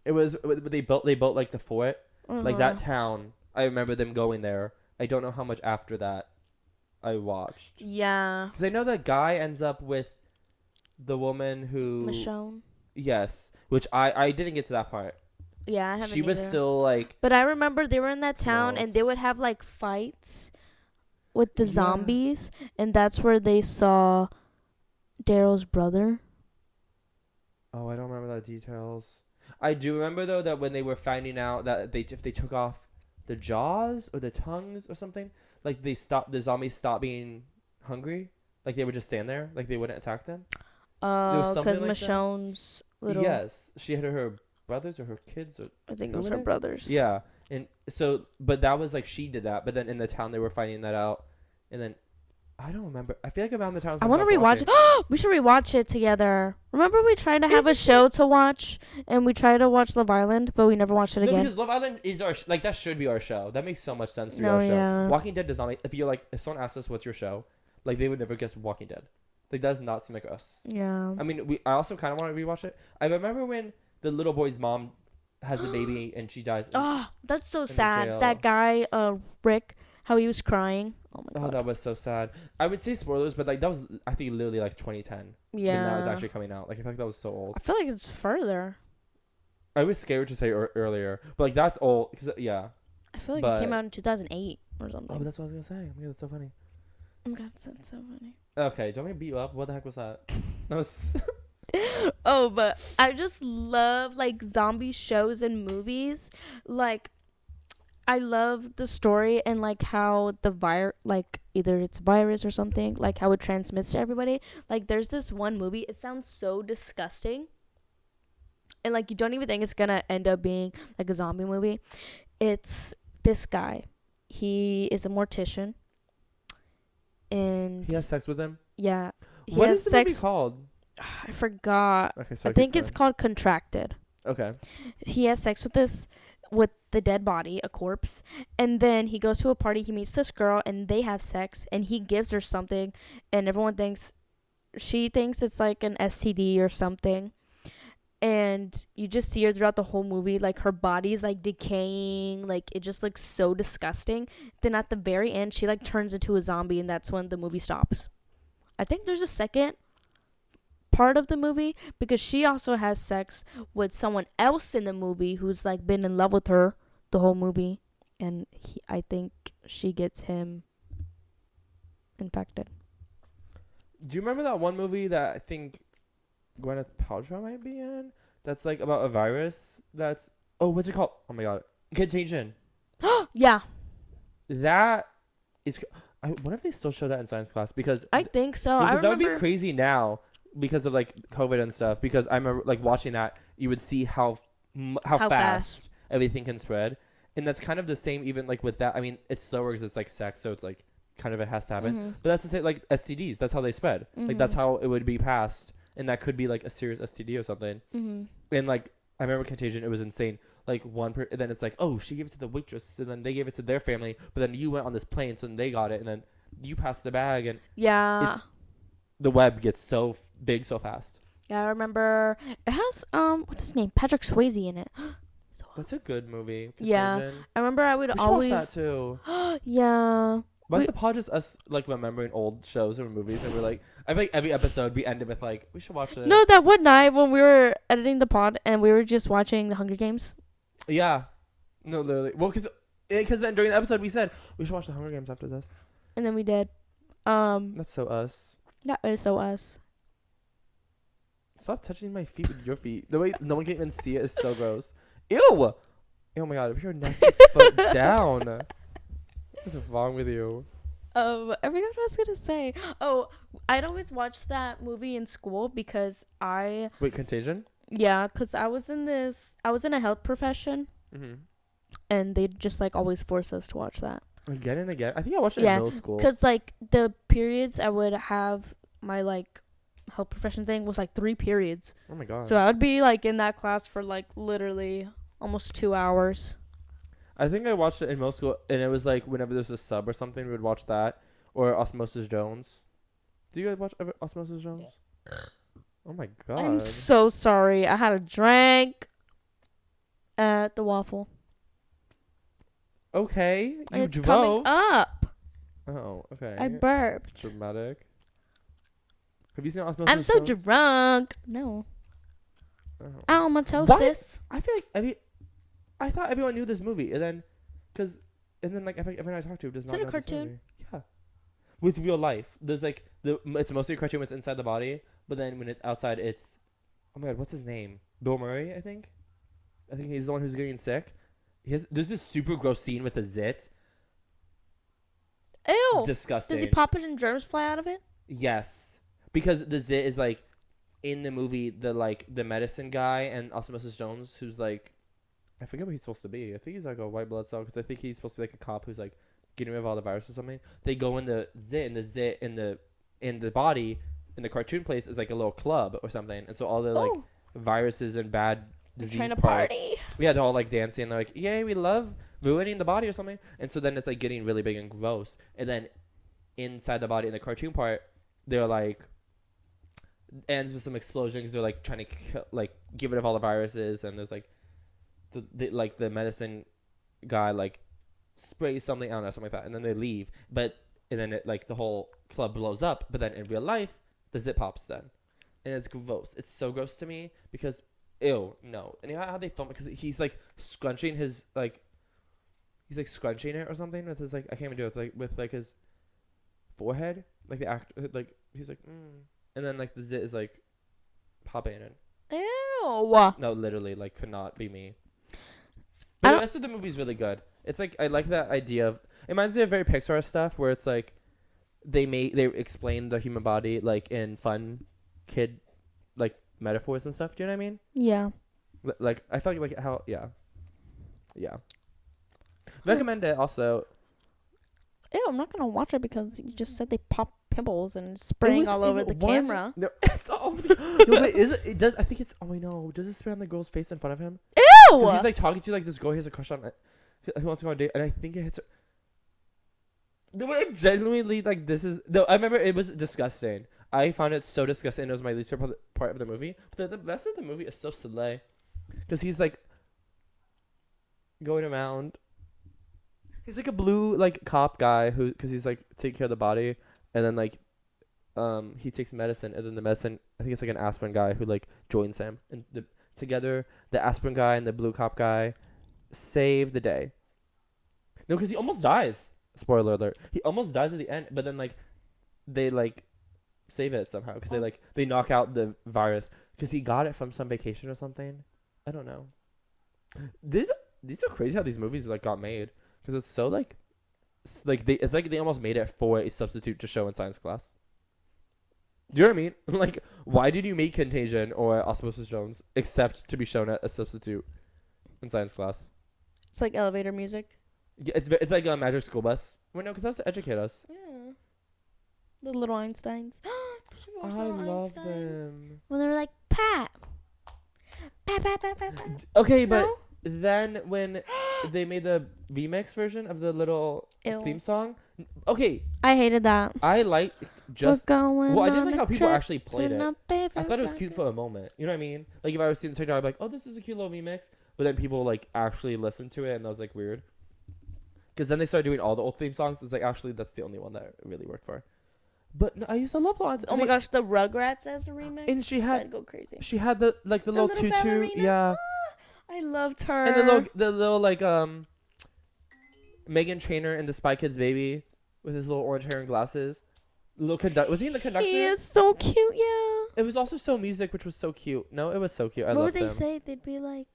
It was. They built like the fort, like that town. I remember them going there. I don't know how much after that I watched. Yeah. Because I know that guy ends up with the woman who. Michonne. Yes, which I didn't get to that part. Yeah, I haven't. She was either. still like. But I remember they were in that town and they would have like fights with the zombies, and that's where they saw Daryl's brother. Oh, I don't remember the details. I do remember though that when they were finding out that if they took off the jaws or the tongues or something, like the zombies stopped being hungry, like they would just stand there, like they wouldn't attack them. Because like Michonne's little. Yes, she had her brothers or her kids. Or I think it was her brothers. Yeah, and so, but that was like she did that, but then in the town they were finding that out, and then I don't remember. I feel like around the time I want to rewatch it. We should rewatch it together. Remember we tried to have a show to watch, and we tried to watch Love Island, but we never watched it again. Because Love Island is our like that should be our show. That makes so much sense to be our show. Yeah. Walking Dead does not. If you're like, if someone asks us what's your show, like they would never guess Walking Dead. Like that does not seem like us. Yeah. I mean, I also kind of want to rewatch it. I remember when the little boy's mom has a baby and she dies. That's so sad. That guy, Rick, how he was crying. Oh my god. Oh, that was so sad. I would say spoilers, but like that was, I think, literally like 2010. Yeah. When that was actually coming out. Like I feel like that was so old. I feel like it's further. I was scared to say earlier, but like that's old. Cause yeah. I feel like it came out in 2008 or something. Oh, that's what I was gonna say. Oh my god, that's so funny. Oh my god, that's so funny. Okay, don't me beat you up. What the heck was that? That was. Oh, but I just love like zombie shows and movies. Like, I love the story and like how the virus, like either it's a virus or something, like how it transmits to everybody. Like, there's this one movie. It sounds so disgusting, and like you don't even think it's gonna end up being like a zombie movie. It's this guy. He is a mortician, and He has sex with him. Yeah. What is the movie called? I forgot. Okay, so I think it's called Contracted. Okay. He has sex with the dead body, a corpse, and then he goes to a party. He meets this girl, and they have sex, and he gives her something, and she thinks it's like an STD or something, and you just see her throughout the whole movie, like her body's like decaying, like it just looks so disgusting. Then at the very end, she like turns into a zombie, and that's when the movie stops. I think there's a second part of the movie because she also has sex with someone else in the movie who's like been in love with her the whole movie, and I think she gets him infected. Do you remember that one movie that I think Gwyneth Paltrow might be in? That's like about a virus. What's it called? Oh my god, Contagion. Yeah. That is. I wonder if they still show that in science class because I think so. Because that would be crazy now because of like COVID and stuff. Because I remember like watching that, you would see how fast everything can spread, and that's kind of the same even like with that. I mean, it's slower because it's like sex, so it's like kind of it has to happen. Mm-hmm. But that's the same like STDs. That's how they spread. Mm-hmm. Like that's how it would be passed, and that could be like a serious STD or something. Mm-hmm. And like I remember Contagion, it was insane. Like and then it's like, oh, she gave it to the waitress, and then they gave it to their family, but then you went on this plane, so then they got it, and then you passed the bag, and the web gets so big so fast. Yeah, I remember it has what's his name? Patrick Swayze in it. That's a good movie. Contagion. Yeah, I remember I would we always watch that too. Yeah. Why's the pod just us like remembering old shows or movies, and we're like, I think every episode we ended with like, we should watch it. No, that one night when we were editing the pod and we were just watching The Hunger Games. Yeah. No, literally. Well, because then during the episode we said we should watch The Hunger Games after this. And then we did. That's so us. That is so us. Stop touching my feet with your feet. The way no one can even see it is so gross. Ew! Oh my god, if you're nasty foot down. What's wrong with you? I forgot what I was gonna say. Oh, I'd always watch that movie in school because Wait, Contagion? Yeah, because I was in a health profession. Mm-hmm. And they just like always force us to watch that. Again and again. I think I watched it in middle school. Because like the periods I would have my like health profession thing was like 3 periods. Oh my god. So I would be like in that class for like literally almost 2 hours. I think I watched it in middle school, and it was like whenever there's a sub or something, we would watch that or Osmosis Jones. Do you guys watch Osmosis Jones? Yeah. Oh my god. I'm so sorry. I had a drink at the waffle. Okay. You It's drove. coming up. Oh, okay. I burped. Dramatic. Have you seen Osmosis I'm so Jones? drunk. No. Oh. Almatosis. I feel like I thought everyone knew this movie, and then like everyone I talked to does Is not it a know cartoon? this movie. Yeah. With real life, there's like it's mostly a cartoon when it's inside the body, but then when it's outside, it's oh my god, what's his name? Bill Murray, I think. I think he's the one who's getting sick. There's this super gross scene with a zit. Ew. Disgusting. Does he pop it and germs fly out of it? Yes, because the zit is like in the movie the medicine guy and Osmosis Jones, who's like, I forget what he's supposed to be. I think he's like a white blood cell because I think he's supposed to be like a cop who's like getting rid of all the virus or something. They go in the zit in the body in the cartoon place is like a little club or something, and so all the like viruses and bad disease trying to parts. party. Yeah, they're all like dancing. And they're like, yay, we love ruining the body or something. And so then it's like getting really big and gross. And then inside the body in the cartoon part, they're like ends with some explosions. They're like trying to get rid of all the viruses, and there's like the medicine guy like sprays something, I don't know, something like that, and then they leave. And then it, like the whole club blows up. But then in real life, the zit pops then, and it's gross. It's so gross to me because ew, no. And you know how they film it because he's like scrunching his he's like scrunching it or something with his like I can't even do it with his forehead, like the actor like he's like and then like the zit is like popping in. Ew. No, literally, like could not be me. But the rest of the movie's really good. It's like I like that idea of it reminds me of very Pixar stuff where it's like they explain the human body like in fun kid like metaphors and stuff. Do you know what I mean? Yeah. Like I felt like how yeah. Recommend it also. Ew, I'm not gonna watch it because you just said they pop pimples and spraying all over the camera. No, it's all over the no, wait, is it? It does. I think it's. Oh wait, no. Does it spray on the girl's face in front of him? Ew. Because he's like talking to like this girl he has a crush on. Who wants to go on a date? And I think it hits her. No, I'm genuinely like this is. No, I remember it was disgusting. I found it so disgusting. It was my least favorite part of the movie. But the rest of the movie is so slay. Because he's like going around. He's like a blue like cop guy because he's like taking care of the body, and then like he takes medicine, and then the medicine I think it's like an aspirin guy who like joins him, and together the aspirin guy and the blue cop guy save the day. No, because he almost dies. Spoiler alert. He almost dies at the end, but then like they like save it somehow because they knock out the virus because he got it from some vacation or something. I don't know. These are crazy how these movies like got made because it's so like they almost made it for a substitute to show in science class. Do you know what I mean? Like, why did you make Contagion or Osmosis Jones except to be shown at a substitute in science class? It's like elevator music. Yeah, it's like a Magic School Bus. Well, no, because that was to educate us. Yeah. The little Einsteins. I love them. When they were like, Pat. Pat. Okay, No? but then when they made the remix version of the little Ew. theme song, okay, I hated that. I like just. Well, I didn't like how people actually played it. I thought it was cute for a moment. You know what I mean? Like if I was seeing the TikTok, I'd be like, "Oh, this is a cute little remix," but then people like actually listened to it, and that was like weird. Because then they started doing all the old theme songs. It's like actually that's the only one that it really worked for. But no, I used to love the ones. Oh my gosh, the Rugrats as a remix. And she had I'd go crazy. She had the little tutu, ballerina? yeah. I loved her. And the little like Megan Trainor in the Spy Kids baby with his little orange hair and glasses. Was he in the conductor? He is so cute, yeah. It was also So Music, which was so cute. No, it was so cute. I what loved would they them. say? They'd be like,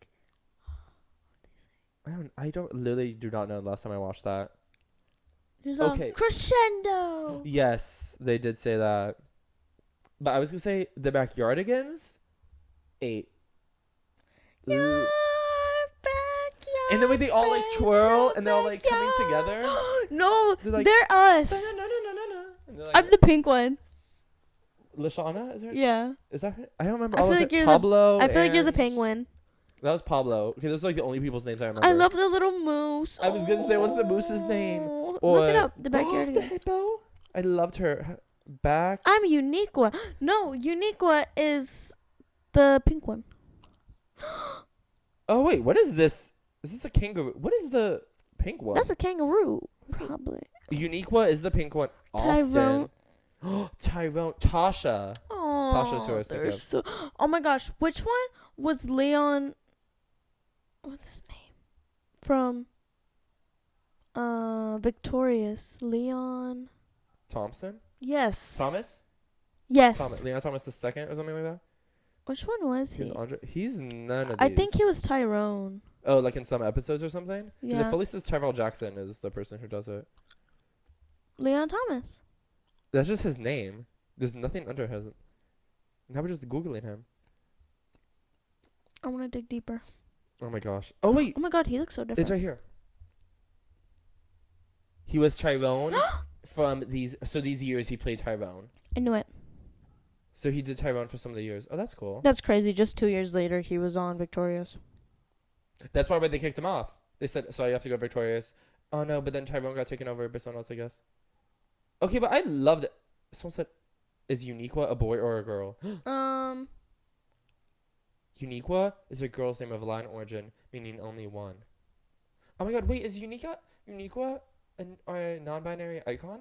I literally do not know the last time I watched that. there's Okay. a crescendo. Yes, they did say that. But I was gonna say the Backyardigans 8. Your And the way they all like twirl and they're all like coming backyard. together. No, They're like, they're us. No. And they're like, I'm the pink one. Lashana, is her? Yeah. Is that her? I don't remember I all feel of like it. you're Pablo. I feel like you're the and- penguin. That was Pablo. Okay, those are like the only people's names I remember. I love the little moose. I was gonna say, what's the moose's name? Oh, Or look it up. The backyard. the hippo. I loved her. Back. I'm Uniqua. No, Uniqua is the pink one. Oh wait, what is this? Is this a kangaroo? What is the pink one? That's a kangaroo, probably. Uniqua is the pink one. Austin. Tyrone. Tasha. Oh, Tasha's who I was thinking of. so. Oh my gosh, which one was Leon? What's his name? From Victorious. Leon. Thompson. Yes. Thomas. Yes. Leon Thomas the second or something like that. Which one was he? He's none of these. I think he was Tyrone. Oh, like in some episodes or something? Yeah. It fully says Tyrell Jackson is the person who does it. Leon Thomas. That's just his name. There's nothing under his. Now we're just Googling him. I want to dig deeper. Oh my gosh. Oh wait. Oh my god, he looks so different. It's right here. He was Tyrone from these years he played Tyrone. I knew it. So he did Tyrone for some of the years. Oh, that's cool. That's crazy. Just 2 years later, he was on Victorious. That's why they kicked him off. They said, sorry, you have to go Victorious. Oh no, but then Tyrone got taken over by someone else, I guess. Okay, but I love that. Someone said, is Uniqua a boy or a girl? Uniqua is a girl's name of Latin origin, meaning only one. Oh my god, wait, is Uniqua a non-binary icon?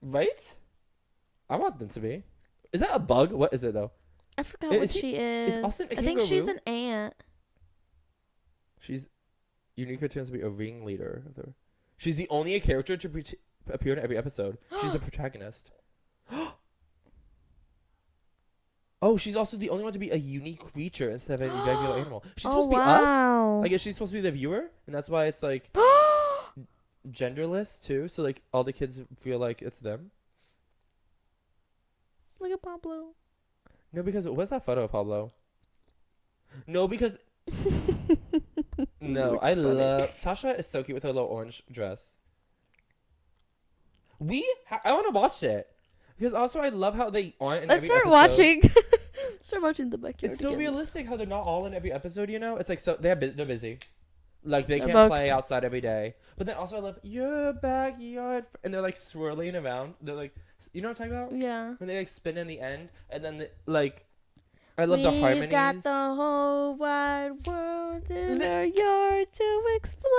Right? I want them to be. Is that a bug? What is it though? I forgot what she is. Austin a I think she's kangaroo? an ant. Uniqua turns to be a ringleader. She's the only character to appear in every episode. She's a protagonist. Oh, she's also the only one to be a unique creature instead of a regular animal. She's supposed to be us. Like, she's supposed to be the viewer, and that's why it's like genderless too. So like all the kids feel like it's them. Look at Pablo. No, because what's that photo of Pablo? No, because no, I love Tasha is so cute with her little orange dress. I want to watch it because also I love how they aren't in Let's every start episode. watching. Start watching the backyard. It's so realistic how they're not all in every episode. You know, it's like so they're busy. Like they They're can't booked. play outside every day. But then also I love your backyard, and they're like swirling around. They're like, you know what I'm talking about? Yeah. When they like spin in the end, and then like, I love the harmonies. We've got the whole wide world in our yard to explore.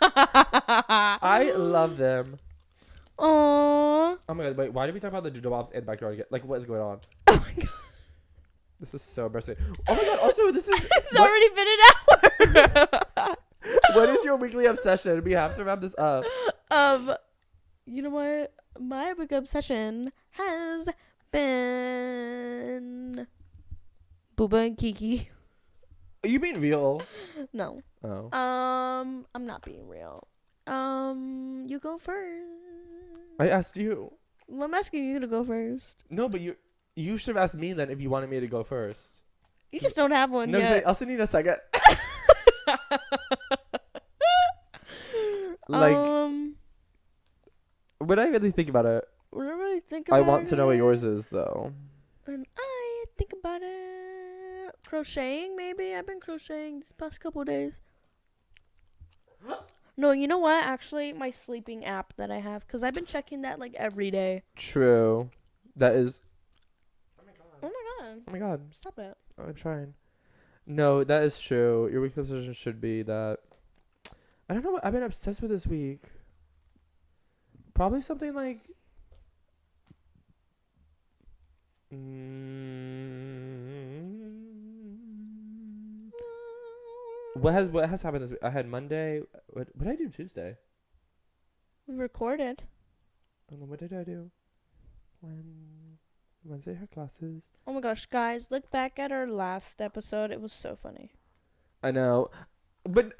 I love them. Aww. Oh my god! Wait, why did we talk about the doodle-bobs and backyard again? Like, what is going on? Oh my god. This is so embarrassing. Oh my god! Also, this is It's already been an hour. What is your weekly obsession? We have to wrap this up. You know what? My big obsession has been Booba and Kiki. Are you being real? No. Oh. I'm not being real. You go first. I asked you. Well, I'm asking you to go first. No, but you should have asked me then if you wanted me to go first. You just don't have one No, 'cause I yet. also need a second. Like, when I really think about it, When I really think I about want to know what it, yours is, though. When I think about it, crocheting maybe. I've been crocheting these past couple of days. No, you know what? Actually, my sleeping app that I have, because I've been checking that like every day. True. That is. Oh my god! Oh my god. Stop it! I'm trying. No, that is true. Your weekly obsession should be that. I don't know what I've been obsessed with this week. Probably something like. What has happened this week? I had Monday. What did I do Tuesday? We recorded. And then what did I do? Wednesday had classes. Oh my gosh, guys, look back at our last episode. It was so funny. I know, but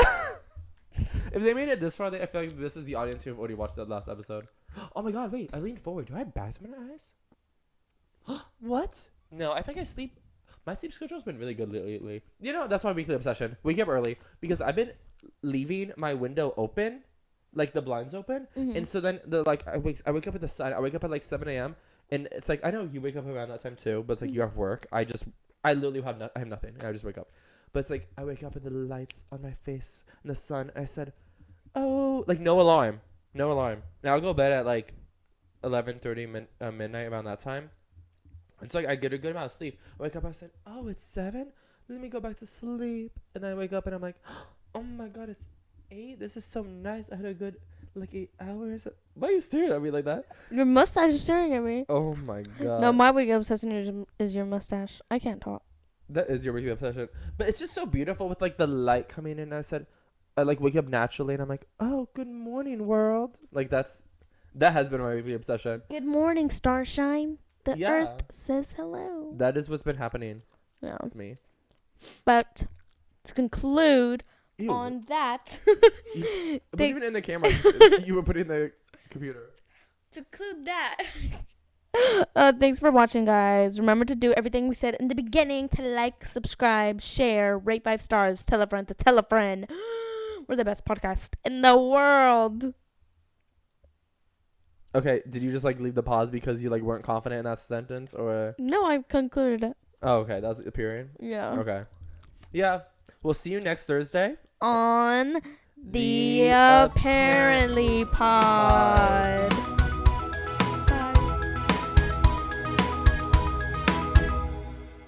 if they made it this far, I feel like this is the audience who have already watched that last episode. Oh my god! Wait, I leaned forward. Do I have bags in my eyes? What? No, I think I sleep. My sleep schedule's been really good lately. You know, that's my weekly obsession. Wake up early because I've been leaving my window open, like the blinds open, and so then I wake up with the sun. I wake up at like 7 a.m. and it's like I know you wake up around that time too, but it's like you have work. I literally have nothing. And I just wake up, but it's like I wake up and the lights on my face and the sun. And I said, oh, like no alarm. No alarm. Now I'll go to bed at like 11:30 midnight around that time. It's like I get a good amount of sleep. I wake up, I said, "Oh, it's 7. Let me go back to sleep." And then I wake up and I'm like, "Oh my god, it's 8. This is so nice. I had a good like 8 hours." Why are you staring at me like that? Your mustache is staring at me. Oh my god. No, my weekly obsession is your mustache. I can't talk. That is your weekly obsession. But it's just so beautiful with like the light coming in. I said, I like wake up naturally and I'm like, "Oh, good morning, world." Like that has been my weekly obsession. Good morning, starshine. The Yeah. earth says hello. That is what's been happening Yeah. with me. But to conclude Ew. on that, It wasn't even in the camera. You were putting in the computer. to conclude that. Thanks for watching, guys. Remember to do everything we said in the beginning: to like, subscribe, share, rate 5 stars, tell a friend to tell a friend. We're the best podcast in the world. Okay, did you just like leave the pause because you like weren't confident in that sentence, or? No, I concluded it. Oh, okay, that was the period. Yeah. Okay. Yeah, we'll see you next Thursday On the Apparently Pod.